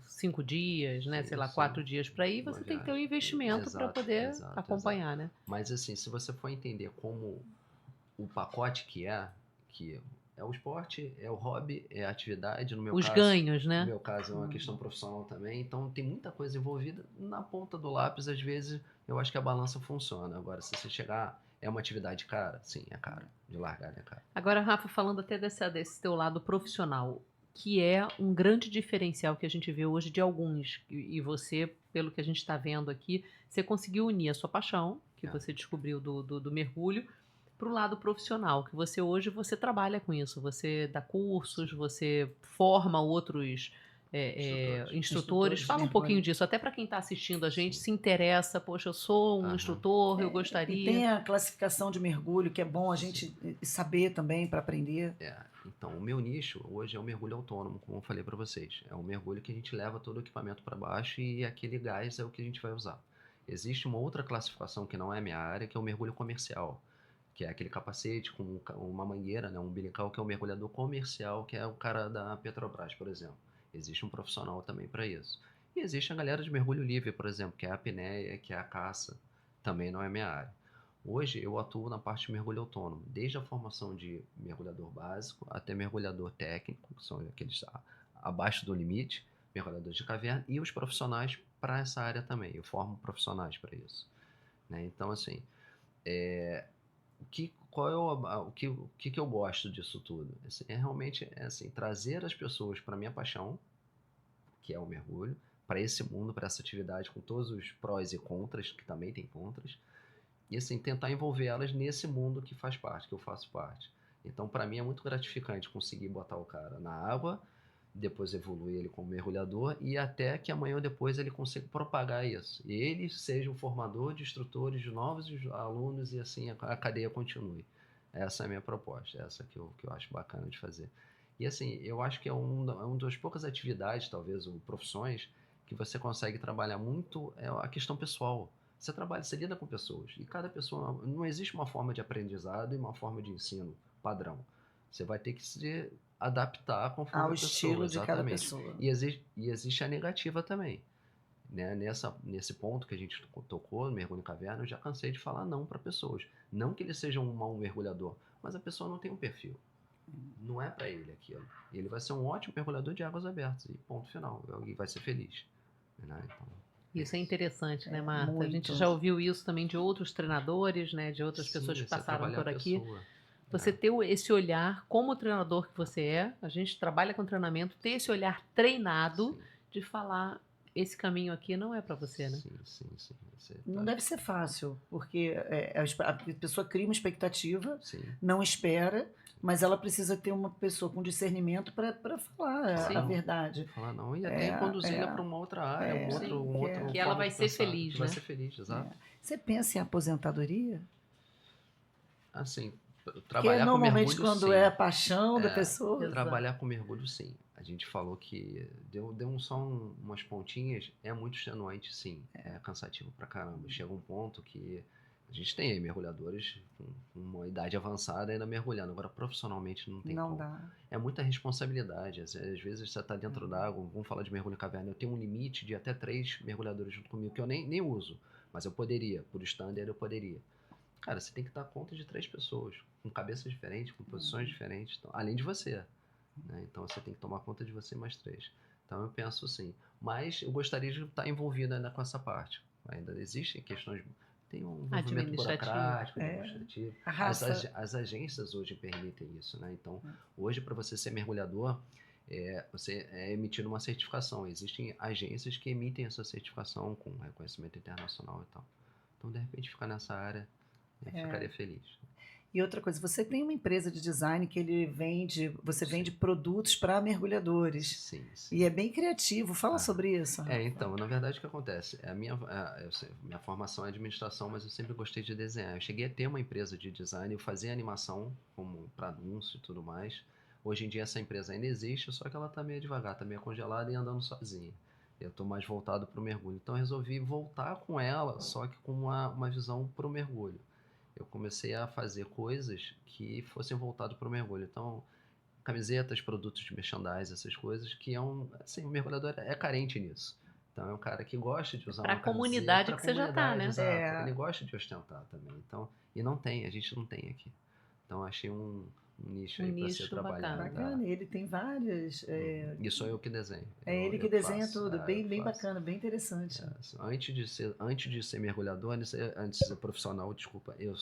5 dias, né? Sim, Sei lá, sim. 4 dias para ir. Uma Você tem que ter um viagem. investimento para Exato, poder exato. acompanhar, né? Mas assim, se você for entender como o pacote que é o esporte, é o hobby, é a atividade, Os ganhos, no né? meu caso é uma questão profissional também, então tem muita coisa envolvida. Na ponta do lápis, às vezes, eu acho que a balança funciona. Agora, se você chegar, é uma atividade cara? Sim, é cara. De largar é cara. Agora, Rafa, falando até desse teu lado profissional, que é um grande diferencial que a gente vê hoje de alguns, e você, pelo que a gente está vendo aqui, você conseguiu unir a sua paixão, que você descobriu do mergulho, para o lado profissional, que você trabalha com isso, você dá cursos, você forma outros instrutores. Fala um pouquinho disso, até para quem está assistindo a gente, se interessa, poxa, eu sou um instrutor, eu E gostaria. tem a classificação de mergulho, que é bom a gente saber também para aprender. Então, o meu nicho hoje é o mergulho autônomo, como eu falei para vocês. É um mergulho que a gente leva todo o equipamento para baixo e aquele gás é o que a gente vai usar. Existe uma outra classificação que não é minha área, que é o mergulho comercial, que é aquele capacete com uma mangueira, né, um umbilical, que é o mergulhador comercial, que é o cara da Petrobras, por exemplo. Existe um profissional também para isso. E existe a galera de mergulho livre, por exemplo, que é a apneia, que é a caça, também não é minha área. Hoje eu atuo na parte de mergulho autônomo, desde a formação de mergulhador básico até mergulhador técnico, que são aqueles abaixo do limite, mergulhadores de caverna, e os profissionais para essa área também. Eu formo profissionais para isso. Né? Então, assim, o que eu gosto disso tudo? Assim, realmente assim, trazer as pessoas para a minha paixão, que é o mergulho, para esse mundo, para essa atividade, com todos os prós e contras, que também tem contras, e assim, tentar envolver elas nesse mundo que faz parte, que eu faço parte. Então, para mim é muito gratificante conseguir botar o cara na água, depois evoluir ele como mergulhador e até que amanhã ou depois ele consiga propagar isso. E ele seja um formador de instrutores, de novos alunos e assim a cadeia continue. Essa é a minha proposta, essa que eu acho bacana de fazer. E assim, eu acho que é uma das poucas atividades, talvez, ou profissões, que você consegue trabalhar muito a questão pessoal. Você lida com pessoas, e cada pessoa, não existe uma forma de aprendizado e uma forma de ensino padrão. Você vai ter que se adaptar conforme Ao a estilo pessoa, de cada exatamente. pessoa. E existe a negativa também. Né? Nesse ponto que a gente tocou, no mergulho em caverna, eu já cansei de falar não para pessoas. Não que ele seja um mau mergulhador, mas a pessoa não tem um perfil. Não é para ele aquilo. Ele vai ser um ótimo mergulhador de águas abertas, e ponto final. E vai ser feliz. Né? Então, Isso é interessante, né, Marta? A gente muito. já ouviu isso também de outros treinadores, né, de outras pessoas que você passaram trabalhar por a aqui. pessoa. Você ter esse olhar como treinador que você é, a gente trabalha com treinamento, ter esse olhar treinado Sim. de falar, esse caminho aqui não é para você, né? Sim. Não deve ser fácil, porque a pessoa cria uma expectativa, Sim. não espera, mas ela precisa ter uma pessoa com discernimento para falar Sim. a verdade. Falar não e até conduzir-la para uma outra área, que ela vai ser feliz, que né? vai ser feliz, exato. Você pensa em aposentadoria? Assim, Porque trabalhar com normalmente mergulho, quando sim. é a paixão da pessoa. Exato. Trabalhar com mergulho, sim. A gente falou que deu umas pontinhas, é muito extenuante, sim. É cansativo pra caramba. Chega um ponto que a gente tem aí mergulhadores com uma idade avançada ainda mergulhando. Agora, profissionalmente, não tem Não como. dá. É muita responsabilidade. Às vezes você está dentro d'água, vamos falar de mergulho em caverna, eu tenho um limite de até 3 mergulhadores junto comigo, que eu nem uso. Mas eu poderia, por standard eu poderia. Cara, você tem que dar conta de 3 pessoas, com cabeças diferentes, com posições diferentes, então, além de você. Né? Então você tem que tomar conta de você mais 3. Então eu penso assim. Mas eu gostaria de estar envolvido ainda com essa parte. Ainda existem questões. Tem um envolvimento burocrático, administrativo. As agências hoje permitem isso. Né? Então, hoje, para você ser mergulhador, você é emitido uma certificação. Existem agências que emitem essa certificação com reconhecimento internacional e tal. Então, de repente, ficar nessa área. Eu ficaria feliz. E outra coisa, você tem uma empresa de design que você vende produtos para mergulhadores. Sim. E é bem criativo. Fala sobre isso. Rafa. Então, na verdade, o que acontece? Minha formação é administração, mas eu sempre gostei de desenhar. Eu cheguei a ter uma empresa de design, eu fazia animação como para anúncio e tudo mais. Hoje em dia essa empresa ainda existe, só que ela está meio devagar, está meio congelada e andando sozinha. Eu estou mais voltado para o mergulho. Então, eu resolvi voltar com ela, só que com uma visão para o mergulho. Eu comecei a fazer coisas que fossem voltadas para o mergulho. Então, camisetas, produtos de merchandising, essas coisas, que assim, o mergulhador é carente nisso. Então, é um cara que gosta de usar uma camiseta. Para a comunidade que você já está, né? Exato. Ele gosta de ostentar também. Então, e não tem, a gente não tem aqui. Então, achei um nicho aí para ser trabalhado. Bacana. Ele tem várias. E sou eu que desenho. Ele que desenha tudo. Bem bacana, bem interessante. Antes de ser mergulhador, antes de ser profissional, desculpa, eu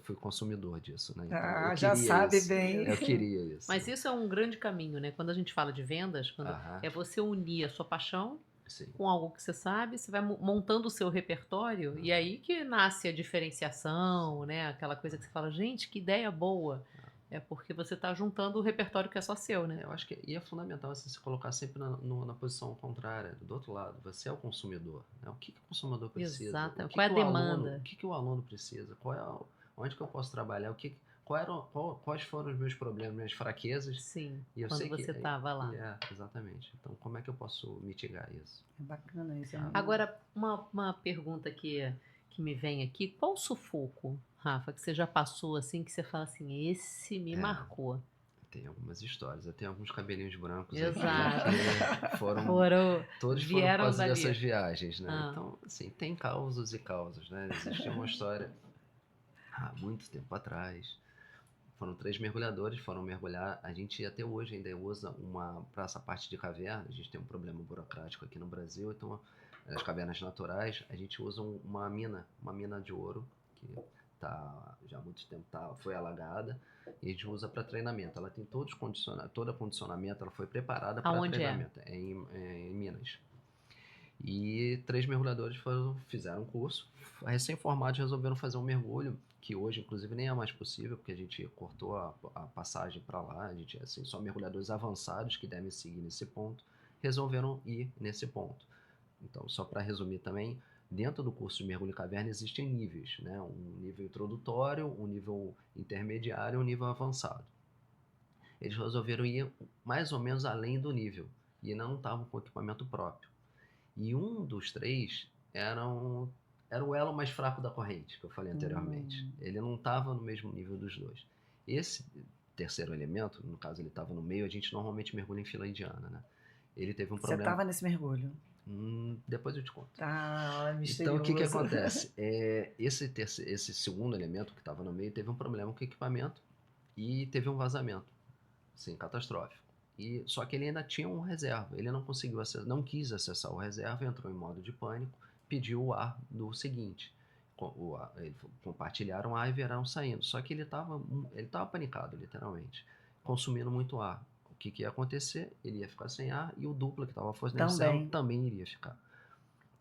fui consumidor disso, né? Então, já sabe isso. bem. Eu queria isso. Mas isso é um grande caminho, né? Quando a gente fala de vendas, é você unir a sua paixão com algo que você sabe, você vai montando o seu repertório e aí que nasce a diferenciação, né? Aquela coisa que você fala, gente, que ideia boa. É porque você está juntando o repertório que é só seu, né? Eu acho que é fundamental você se colocar sempre na posição contrária, do outro lado. Você é o consumidor. Né? O que o consumidor precisa? Exato. Qual é a demanda? O que o aluno precisa? Onde que eu posso trabalhar? Quais foram os meus problemas, minhas fraquezas? Sim, e quando você estava lá. Exatamente. Então, como é que eu posso mitigar isso? É bacana isso. Agora, uma pergunta que me vem aqui. Qual o sufoco, Rafa, que você já passou assim, que você fala assim, esse me marcou? Tem algumas histórias. Eu tenho alguns cabelinhos brancos. Exato. Todos foram por causa dessas viagens, né? Então, assim, tem causos e causas, né? Existe uma história há muito tempo atrás. Foram 3 mergulhadores, foram mergulhar. A gente até hoje ainda usa para essa parte de caverna. A gente tem um problema burocrático aqui no Brasil, então nas cavernas naturais a gente usa uma mina de ouro que já há muito tempo foi alagada e a gente usa para treinamento. Ela tem todo condicionamento, ela foi preparada para treinamento. É em Minas. E 3 mergulhadores fizeram um curso, recém-formados resolveram fazer um mergulho, que hoje inclusive nem é mais possível, porque a gente cortou a passagem para lá, a gente, assim, só mergulhadores avançados que devem seguir nesse ponto, resolveram ir nesse ponto. Então, só para resumir também, dentro do curso de mergulho em caverna existem níveis, né? Um nível introdutório, um nível intermediário e um nível avançado. Eles resolveram ir mais ou menos além do nível, e não estavam com equipamento próprio. E um dos 3 era o elo mais fraco da corrente, que eu falei anteriormente. Ele não estava no mesmo nível dos 2. Esse terceiro elemento, no caso ele estava no meio, a gente normalmente mergulha em fila indiana, né? Ele teve um Você problema... estava nesse mergulho? Depois eu te conto. Ah, misterioso. Então, o que acontece? Esse segundo elemento que estava no meio teve um problema com o equipamento e teve um vazamento, sim, catastrófico. Só que ele ainda tinha um reserva, ele não conseguiu não quis acessar o reserva, entrou em modo de pânico, pediu o ar do seguinte. Compartilharam ar e vieram saindo. Só que ele estava panicado, literalmente, consumindo muito ar. O que ia acontecer? Ele ia ficar sem ar e o dupla que estava fornecendo também iria ficar.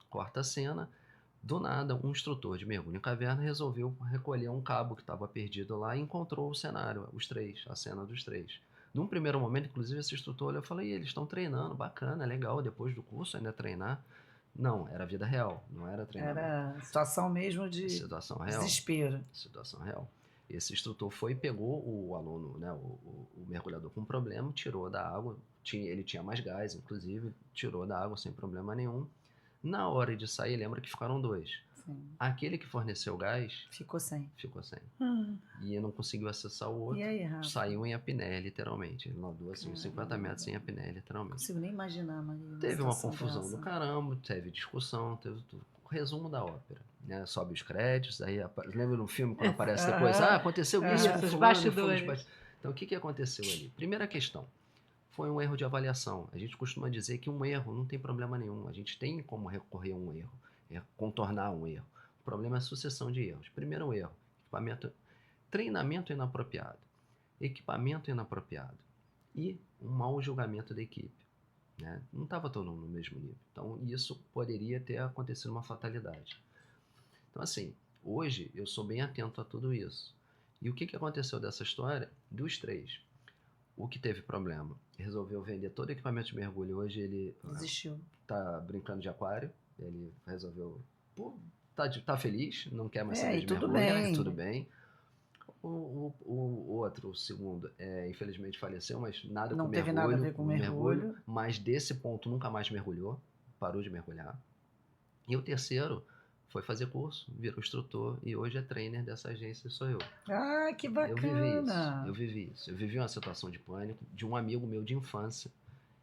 Corta a cena, do nada, um instrutor de mergulho em caverna resolveu recolher um cabo que estava perdido lá e encontrou o cenário, a cena dos 3. Num primeiro momento, inclusive, esse instrutor olhou e falou: eles estão treinando, bacana, legal, depois do curso ainda treinar. Não, era vida real, não era treinamento. Era situação mesmo de situação real. Desespero. Situação real. Esse instrutor foi e pegou o aluno, né, o mergulhador com problema, tirou da água, ele tinha mais gás, inclusive, tirou da água sem problema nenhum. Na hora de sair, lembra que ficaram 2. Sim. Aquele que forneceu o gás... Ficou sem. E não conseguiu acessar o outro. E aí, Rafa? Saiu em apneia, literalmente. Ele nadou assim, 50 metros em apneia, literalmente. Não consigo nem imaginar, Maria. Teve uma confusão do caramba, teve discussão, teve tudo. Resumo da ópera, né? Sobe os créditos, aí lembra no filme quando aparece depois, aconteceu isso com os fulano, bastidores. Então, o que aconteceu ali? Primeira questão, foi um erro de avaliação. A gente costuma dizer que um erro não tem problema nenhum. A gente tem como recorrer a um erro, contornar um erro. O problema é a sucessão de erros. Primeiro erro, treinamento inapropriado, equipamento inapropriado e um mau julgamento da equipe. Né? Não estava todo mundo no mesmo nível. Então, isso poderia ter acontecido uma fatalidade. Então, assim, hoje eu sou bem atento a tudo isso. E o que aconteceu dessa história? Dos 3. O que teve problema? Resolveu vender todo o equipamento de mergulho. Hoje ele desistiu. Tá brincando de aquário. Ele resolveu... tá feliz, não quer mais saber de tudo mergulho. Bem. Tudo bem. O segundo, infelizmente faleceu, mas nada não com teve mergulho. Nada a ver com mergulho. Mas desse ponto nunca mais mergulhou. Parou de mergulhar. E o terceiro foi fazer curso, virou instrutor e hoje é trainer dessa agência, sou eu. Ah, que bacana! Eu vivi isso. Eu vivi uma situação de pânico de um amigo meu de infância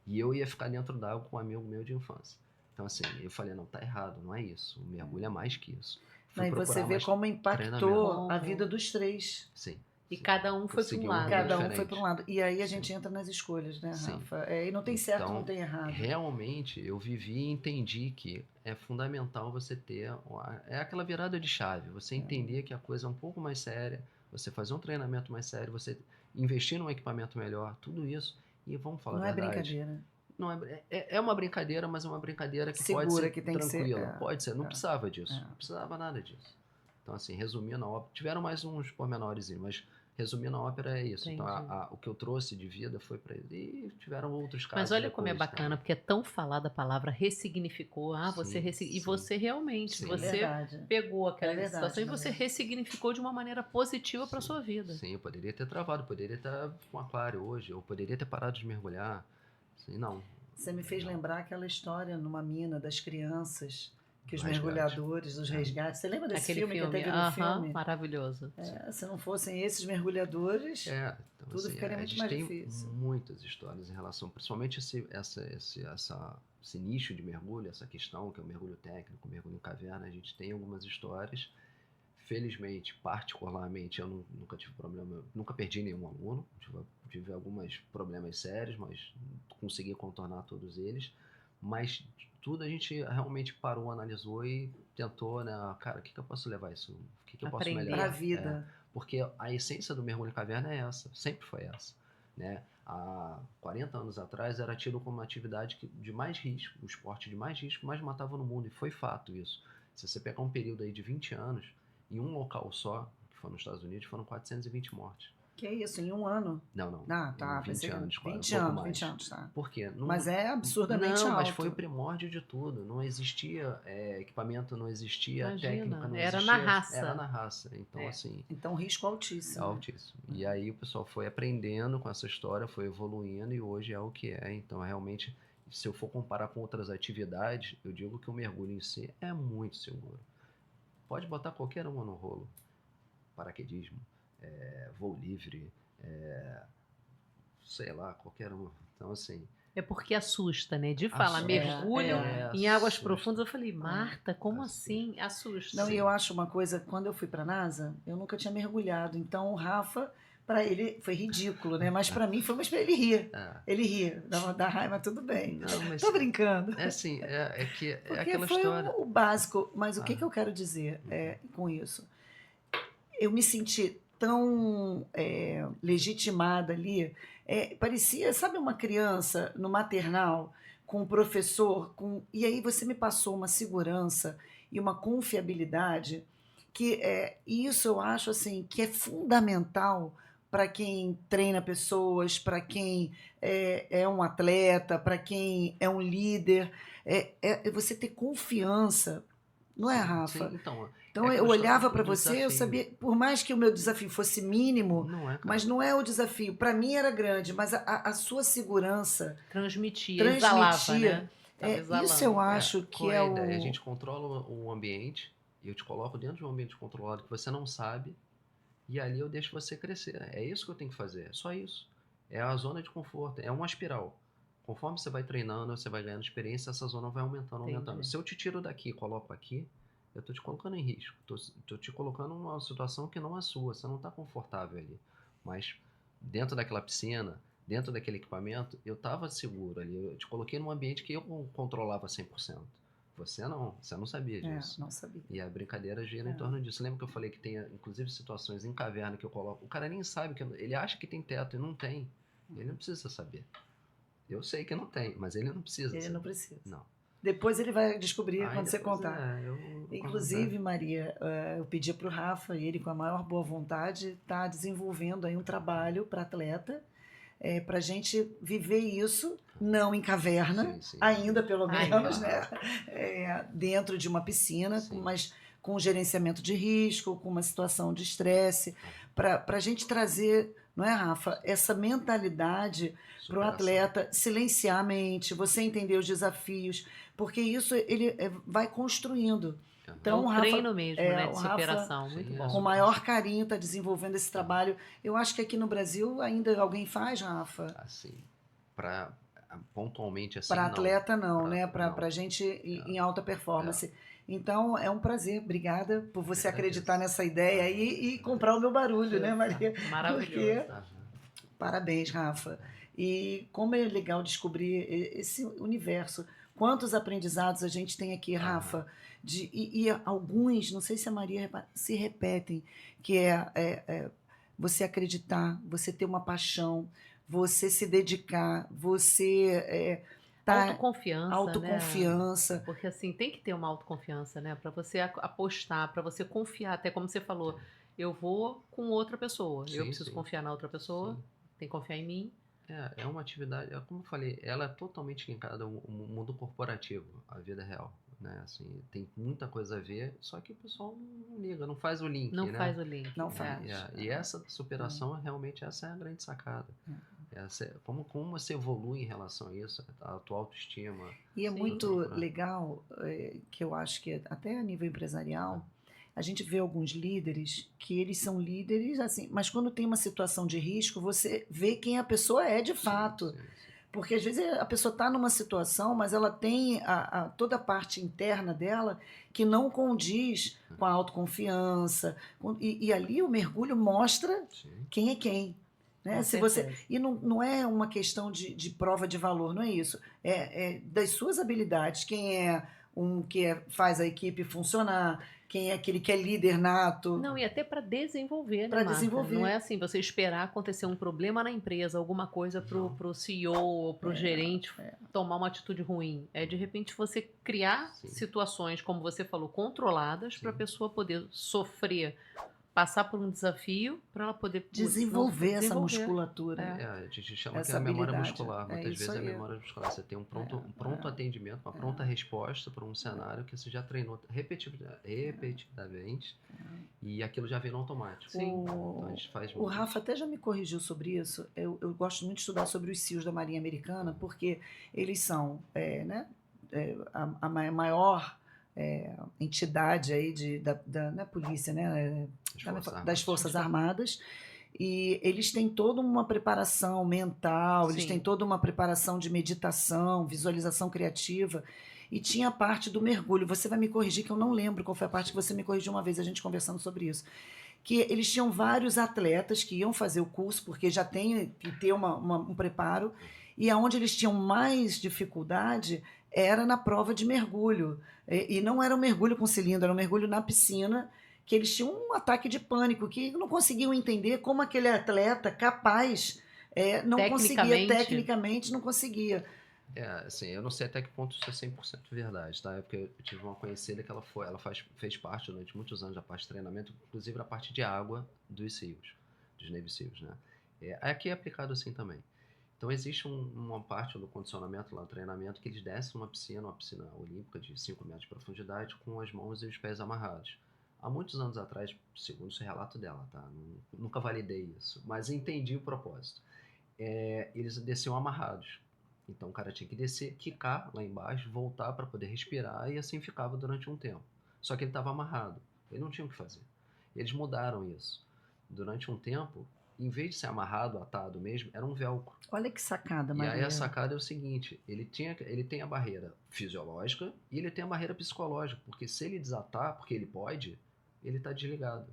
e eu ia ficar dentro d'água com um amigo meu de infância. Então, assim, eu falei, não, tá errado, não é isso. O mergulho é mais que isso. E você vê como impactou a vida dos 3. Sim. E cada um foi para um lado. Cada um foi para um lado. E aí a gente entra nas escolhas, né, Rafa? E não tem certo, não tem errado. Realmente, eu vivi e entendi que é fundamental você ter... É aquela virada de chave. Você entender que a coisa é um pouco mais séria, você fazer um treinamento mais sério, você investir num equipamento melhor, tudo isso. E vamos falar a verdade. Não é brincadeira. Não é uma brincadeira, mas é uma brincadeira que segura, pode ser que tem tranquila. Que ser, pode ser, não precisava disso. Não precisava nada disso. Então, assim, resumindo a ópera, tiveram mais uns pormenores, mas resumindo a ópera é isso. Entendi. Então, o que eu trouxe de vida foi para ele. E tiveram outros casos. Mas olha como é bacana, também. Porque é tão falada a palavra ressignificou. E você realmente, você pegou aquela situação e você ressignificou de uma maneira positiva para sua vida. Sim, eu poderia ter travado, poderia estar com aquário hoje, eu poderia ter parado de mergulhar. Sim, não. Você me fez lembrar aquela história numa mina das crianças, que os mergulhadores, os resgates. Você lembra desse filme que teve no filme? Maravilhoso. Se não fossem esses mergulhadores, então, tudo ficaria muito mais difícil. Tem muitas histórias em relação, principalmente esse nicho de mergulho, essa questão que é o mergulho técnico, o mergulho em caverna. A gente tem algumas histórias. Felizmente, particularmente, eu nunca tive problema, nunca perdi nenhum aluno, tive alguns problemas sérios, mas consegui contornar todos eles. Mas tudo a gente realmente parou, analisou e tentou, né? Cara, o que eu posso levar isso? O que eu posso melhorar? Para a vida. Porque a essência do mergulho em caverna é essa, sempre foi essa, né? há 40 anos atrás era tido como uma atividade de mais risco, o esporte de mais risco, mais matava no mundo, e foi fato isso. Se você pegar um período aí de 20 anos, em um local só, que foi nos Estados Unidos, foram 420 mortes. Que isso, em um ano? Não. Ah, tá. Em 20 Pensei que anos, quase, 20 um pouco anos, mais. 20 anos, tá. Por quê? Mas é absurdamente não, alto. mas foi o primórdio de tudo. Não existia equipamento, não existia Imagina, técnica, não era existia. na raça. Era na raça. Então, É. assim. Então, risco É altíssimo. altíssimo. E aí o pessoal foi aprendendo com essa história, foi evoluindo e hoje é o que é. Então, realmente, se eu for comparar com outras atividades, eu digo que o mergulho em si é muito seguro. Pode botar qualquer uma no rolo. Paraquedismo, voo livre, sei lá, qualquer um. Então, assim. É porque assusta, né? De falar Assusta. mergulho em águas Assusta. profundas, eu falei, Marta, como Assusta. assim? Assusta. Não, e eu acho uma coisa, quando eu fui para a NASA, eu nunca tinha mergulhado. Então, o Rafa, para ele, foi ridículo, né? Mas para mim foi uma experiência. Ele ria. Ele ria. Dá raiva, tudo bem. Não, mas Tô brincando. é assim, é Porque aquela foi história. o básico. Mas o que eu quero dizer com isso? Eu me senti tão legitimada ali. Parecia, sabe, uma criança no maternal com o professor, e aí você me passou uma segurança e uma confiabilidade que isso eu acho assim que é fundamental para quem treina pessoas, para quem é um atleta, para quem é um líder, você ter confiança, não é, Sim, Rafa? sim, então, Então eu aquela olhava história para do você, eu desafio. sabia, por mais que o meu desafio fosse mínimo, Não é, cara. mas não é o desafio. Para mim era grande, mas a sua segurança Transmitia, exalava, né? isso eu acho que qual é a o. ideia? A gente controla o ambiente e eu te coloco dentro de um ambiente controlado que você não sabe e ali eu deixo você crescer. É isso que eu tenho que fazer, é só isso. É a zona de conforto, é uma espiral. Conforme você vai treinando, você vai ganhando experiência, essa zona vai aumentando, aumentando. Entendi. Se eu te tiro daqui e coloco aqui, eu tô te colocando em risco. Tô te colocando numa situação que não é sua, você não tá confortável ali. Mas dentro daquela piscina, dentro daquele equipamento, eu tava seguro ali. Eu te coloquei num ambiente que eu controlava 100%. Você não sabia disso. Não sabia. E a brincadeira gira em torno disso. Lembra que eu falei que tem, inclusive, situações em caverna que eu coloco. O cara nem sabe, ele acha que tem teto e não tem. Ele não precisa saber. Eu sei que não tem, mas ele não precisa Ele saber. não precisa. Não. Depois ele vai descobrir quando você depois contar. Inclusive, Maria, eu pedi para o Rafa, e ele com a maior boa vontade está desenvolvendo aí um trabalho para atleta, para a gente viver isso, não em caverna, Sim. ainda pelo menos, Ainda. né? Dentro de uma piscina, Sim. mas com gerenciamento de risco, com uma situação de estresse, para a gente trazer, não é, Rafa, essa mentalidade para o atleta silenciar a mente, você entender os desafios, porque isso ele vai construindo. Então, é um treino mesmo, né, o de Rafa, superação, muito bom. com o maior carinho, está desenvolvendo esse trabalho. Eu acho que aqui no Brasil ainda alguém faz, Rafa. Assim, pontualmente assim, para atleta não, né? não. Para gente em alta performance. Então, é um prazer. Obrigada por você acreditar nessa ideia aí e comprar o meu barulho, né, Maria? Maravilhoso. Parabéns, Rafa. E como é legal descobrir esse universo. Quantos aprendizados a gente tem aqui, Rafa? E alguns, não sei se a Maria se repetem, que você acreditar, você ter uma paixão, você se dedicar, você autoconfiança. Né? Porque assim, tem que ter uma autoconfiança, né? Para você apostar, para você confiar, até como você falou, eu vou com outra pessoa, eu preciso confiar na outra pessoa, tem que confiar em mim. É uma atividade, como eu falei, ela é totalmente linkada ao mundo corporativo, à vida real, né? Assim, tem muita coisa a ver, só que o pessoal não liga, não faz o link, não né? faz o link. Não faz. E essa superação, realmente, essa é a grande sacada. Como você evolui em relação a isso, a tua autoestima. E é muito legal, que eu acho que até a nível empresarial, a gente vê alguns líderes que eles são líderes, assim, mas quando tem uma situação de risco, você vê quem a pessoa é de fato. Sim. Porque às vezes a pessoa está numa situação, mas ela tem toda a parte interna dela que não condiz com a autoconfiança. E ali o mergulho mostra quem é quem. Né? E não é uma questão de prova de valor, não é isso. É das suas habilidades. Quem é que faz a equipe funcionar, quem é aquele que é líder nato. Não, e até para desenvolver, né, Pra Marta? desenvolver. Não é assim, você esperar acontecer um problema na empresa, alguma coisa pro CEO ou pro gerente tomar uma atitude ruim. É, de repente, você criar Sim. situações, como você falou, controladas para a Sim. pessoa poder sofrer, passar por um desafio, para ela poder Desenvolver essa desenvolver. musculatura. A gente chama Essa que é a memória habilidade. muscular. É Muitas isso vezes é a aí. memória muscular. Você tem um pronto atendimento, uma pronta resposta para um cenário que você já treinou repetidamente e aquilo já vem no automático. Sim. Então a gente faz O muito Rafa isso. até já me corrigiu sobre isso. Eu gosto muito de estudar sobre os SEALs da Marinha Americana, porque eles são a maior entidade aí não é polícia, né? Das Forças Armadas. E eles têm toda uma preparação mental, eles Sim. têm toda uma preparação de meditação, visualização criativa. E tinha a parte do mergulho. Você vai me corrigir, que eu não lembro qual foi a parte que você me corrigiu uma vez, a gente conversando sobre isso. Que eles tinham vários atletas que iam fazer o curso, porque já tem que ter um preparo, e aonde eles tinham mais dificuldade era na prova de mergulho. E não era um mergulho com cilindro, era um mergulho na piscina, que eles tinham um ataque de pânico, que não conseguiam entender como aquele atleta capaz não conseguia, tecnicamente não conseguia. Assim, eu não sei até que ponto isso é 100% verdade, tá? É porque eu tive uma conhecida que ela fez parte durante muitos anos da parte de treinamento, inclusive da parte de água dos SEALs, dos Navy SEALs, né? Aqui é aplicado assim também. Então existe uma parte do condicionamento lá, do treinamento, que eles descem uma piscina olímpica de 5 metros de profundidade com as mãos e os pés amarrados. Há muitos anos atrás, segundo esse relato dela, tá? Nunca validei isso, mas entendi o propósito. Eles desciam amarrados. Então o cara tinha que descer, quicar lá embaixo, voltar para poder respirar e assim ficava durante um tempo. Só que ele estava amarrado, ele não tinha o que fazer. Eles mudaram isso. Durante um tempo, em vez de ser amarrado, atado mesmo, era um velcro. Olha que sacada, E Maria. aí a sacada é o seguinte, ele tem a barreira fisiológica e ele tem a barreira psicológica, porque se ele desatar, porque ele pode, ele está desligado.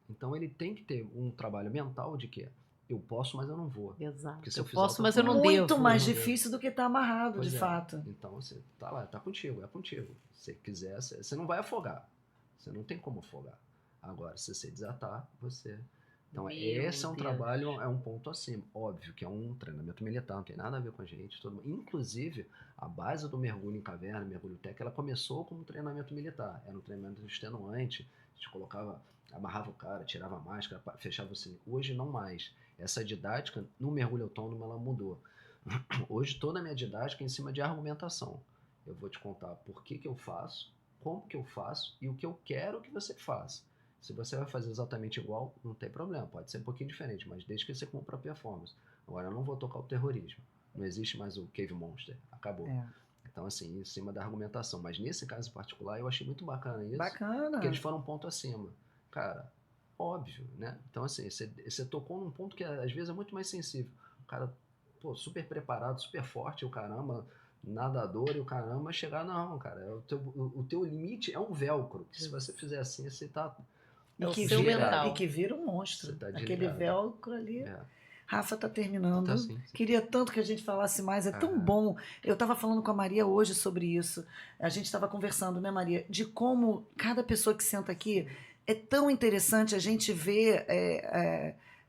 Então ele tem que ter um trabalho mental de que eu posso, mas eu não vou. Exato. Porque se eu fizer posso, outra mas eu não coisa, Muito devo. mais difícil do que estar amarrado, Pois de fato. Então você tá lá, tá contigo, é contigo. Se quiser, você não vai afogar. Você não tem como afogar. Agora, se você desatar, você... Então, esse é um trabalho, é um ponto acima. Óbvio que é um treinamento militar, não tem nada a ver com a gente. Inclusive, a base do mergulho em caverna, mergulho técnico, ela começou como treinamento militar. Era um treinamento extenuante. A gente amarrava o cara, tirava a máscara, fechava o sininho. Hoje, não mais. Essa didática, no mergulho autônomo, ela mudou. Hoje, toda a minha didática é em cima de argumentação. Eu vou te contar por que eu faço, como que eu faço e o que eu quero que você faça. Se você vai fazer exatamente igual, não tem problema. Pode ser um pouquinho diferente, mas desde que você cumpra a performance. Agora, eu não vou tocar o terrorismo. Não existe mais o Cave Monster. Acabou. Então, assim, em cima da argumentação. Mas nesse caso em particular, eu achei muito bacana isso. Bacana. Porque eles foram um ponto acima. Cara, óbvio, né? Então, assim, você tocou num ponto que às vezes é muito mais sensível. O cara, pô, super preparado, super forte, o caramba, nadador e o caramba, chegar, não, cara, o teu limite é um velcro, que se você fizer assim, você tá... E que vira um monstro. Tá aquele velcro ali. Rafa, tá terminando. Tá, sim. Queria tanto que a gente falasse mais, é tão bom. Eu estava falando com a Maria hoje sobre isso. A gente estava conversando, né, Maria, de como cada pessoa que senta aqui é tão interessante a gente ver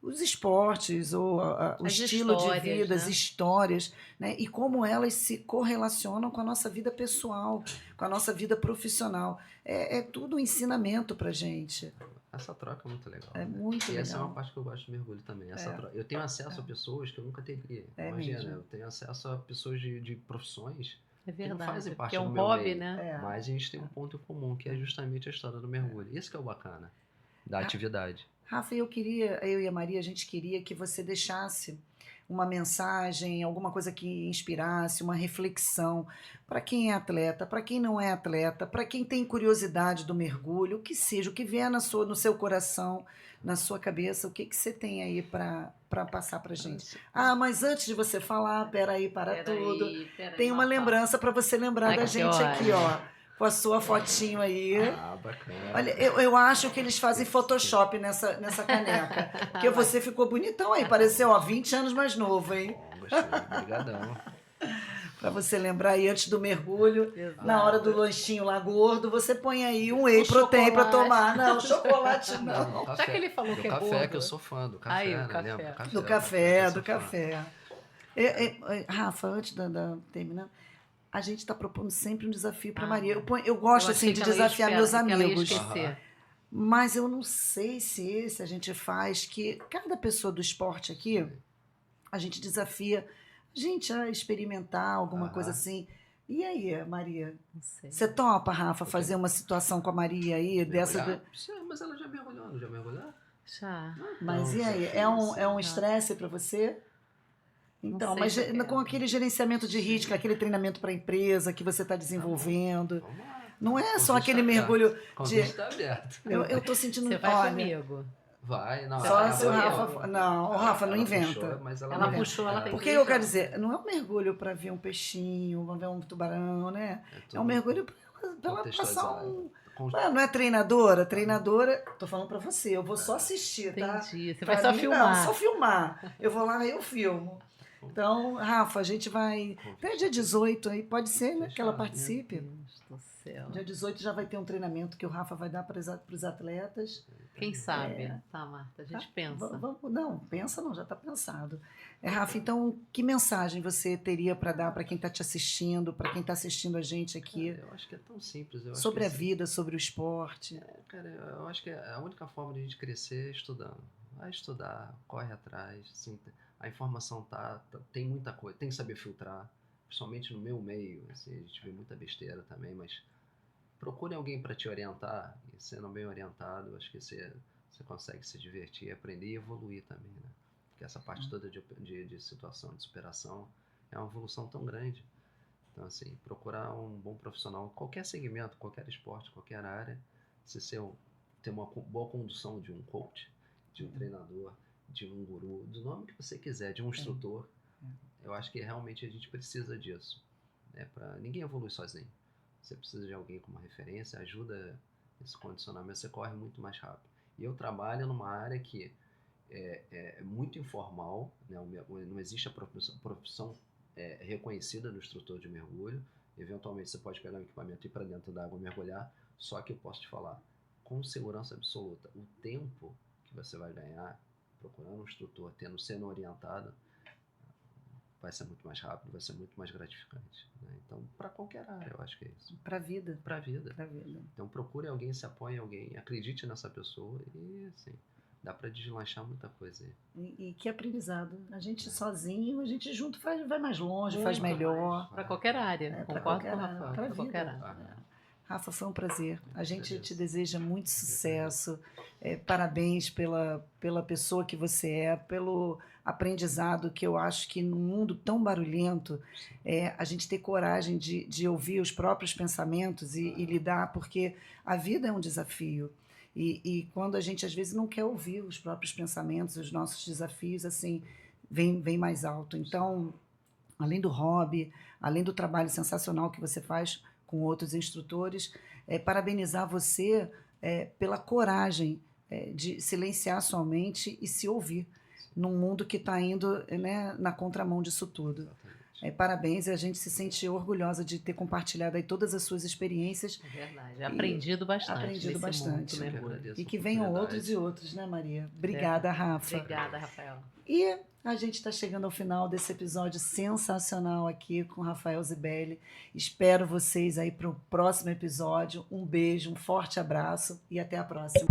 os esportes, ou o estilo de vida, as histórias, né? E como elas se correlacionam com a nossa vida pessoal, com a nossa vida profissional. É tudo um ensinamento pra gente. Essa troca é muito legal. É muito legal. E essa é uma parte que eu gosto de mergulho também. Eu tenho acesso a pessoas que eu nunca teria. Imagina, mesmo. Eu tenho acesso a pessoas de profissões que não fazem parte do meu hobby, meio, né? Mas a gente tem um ponto em comum, que é justamente a história do mergulho. Isso que é o bacana da atividade. Rafa, eu e a Maria, a gente queria que você deixasse uma mensagem, alguma coisa que inspirasse, uma reflexão para quem é atleta, para quem não é atleta, para quem tem curiosidade do mergulho, o que seja, o que vier no seu coração, na sua cabeça, o que você tem aí para passar para gente. Mas antes de você falar, peraí, tem uma lembrança para você lembrar da gente aqui, ó. Com a sua fotinho aí. Bacana. Olha, eu acho que eles fazem Photoshop nessa caneca. Porque você ficou bonitão aí, pareceu, 20 anos mais novo, hein? Gostei, obrigadão. Para você lembrar aí antes do mergulho, Exato. na hora do lanchinho lá gordo, você põe aí um whey Um protein para chocolate. tomar. Não, chocolate não. Já que ele falou do que é café, gordo. que eu sou fã do café, Aí, o né? café. Lembra? Do que café, eu do sou fã. café. Rafa, antes terminar, a gente está propondo sempre um desafio para Maria. Eu gosto Eu assim achei de que ela ia desafiar meus que ela ia amigos. esquecer. Mas eu não sei se esse a gente faz, que cada pessoa do esporte aqui, a gente desafia a gente a experimentar alguma coisa assim. E aí, Maria? Não sei. Você topa, Rafa, fazer uma situação com a Maria aí, dessa... Mergulhar? Sim, mas ela já mergulhou, não já mergulhou? Já. Mas Não, e aí? desafio, É um sim. estresse para você? Então, sei mas se eu quero. com aquele gerenciamento de risco, aquele treinamento para a empresa que você está desenvolvendo, Vamos lá. não é O só convite aquele tá mergulho aberto. O convite tá aberto. Eu tô sentindo... Você vai olha, comigo. Vai, não. só ela- se o ela- Rafa... Não, o Rafa não ela inventa. puxou, mas ela Ela não puxou, inventa. ela tem Por que que eu quero anos. dizer? Não é um mergulho para ver um peixinho, para ver um tubarão, né? É um mergulho para ela passar um... Não é treinadora? Treinadora, tô falando para você, eu vou só assistir, tá? Entendi. Você Pra vai só mim, filmar. Não, só filmar. Eu vou lá e eu filmo. Então, Rafa, a gente vai... Até dia 18 aí, pode ser, né? Que ela participe. Meu Deus do céu. Dia 18 já vai ter um treinamento que o Rafa vai dar para os atletas. Quem sabe? Tá, Marta, a gente pensa. Não, pensa não, já está pensado. Rafa, então, que mensagem você teria para dar para quem está te assistindo, para quem está assistindo a gente aqui, Eu acho que é tão simples. Eu acho sobre que a assim, vida, sobre o esporte? Cara, eu acho que a única forma de a gente crescer é estudando. Vai estudar, corre atrás. Assim, a informação tem muita coisa, tem que saber filtrar. Principalmente no meu meio, assim, a gente vê muita besteira também, mas procure alguém para te orientar. E sendo bem orientado, acho que você consegue se divertir, aprender e evoluir também, né? Porque essa parte toda de situação, de superação, é uma evolução tão grande. Então, assim, procurar um bom profissional, qualquer segmento, qualquer esporte, qualquer área, se ter uma boa condução de um coach, de um treinador, de um guru, do nome que você quiser, de um instrutor, eu acho que realmente a gente precisa disso. Ninguém evolui sozinho. Você precisa de alguém com uma referência, ajuda esse condicionamento, você corre muito mais rápido. E eu trabalho numa área que é muito informal, né? Não existe a profissão reconhecida do instrutor de mergulho. Eventualmente você pode pegar um equipamento e ir para dentro da água mergulhar, só que eu posso te falar, com segurança absoluta, o tempo que você vai ganhar procurando um instrutor, sendo orientado, vai ser muito mais rápido, vai ser muito mais gratificante, né? Então, para qualquer área, eu acho que é isso. Para a vida. Para a vida. Pra vida. Então, procure alguém, se apoie em alguém, acredite nessa pessoa e, assim, dá para deslanchar muita coisa aí. E que aprendizado. A gente sozinho, a gente junto vai mais longe, faz melhor. Para qualquer área. Pra Concordo qualquer com o área, Rafael. pra Para qualquer vida. área. Rafa, foi um prazer. A gente te deseja muito sucesso. Parabéns pela pessoa que você é, pelo aprendizado que eu acho que num mundo tão barulhento, a gente ter coragem de ouvir os próprios pensamentos e lidar, porque a vida é um desafio. E quando a gente, às vezes, não quer ouvir os próprios pensamentos, os nossos desafios, assim, vem mais alto. Então, além do hobby, além do trabalho sensacional que você faz com outros instrutores, parabenizar você pela coragem de silenciar sua mente e se ouvir num mundo que está indo, né, na contramão disso tudo. Exatamente. Parabéns, e a gente se sente orgulhosa de ter compartilhado aí todas as suas experiências. É verdade. Aprendido bastante. Aprendido nesse bastante. mundo, né, Eu que amor? agradeço E a que venham oportunidade. outros e outros, né, Maria? Obrigada, Rafa. Obrigada, Rafael. E a gente está chegando ao final desse episódio sensacional aqui com Rafael Zibelli. Espero vocês aí para o próximo episódio. Um beijo, um forte abraço e até a próxima.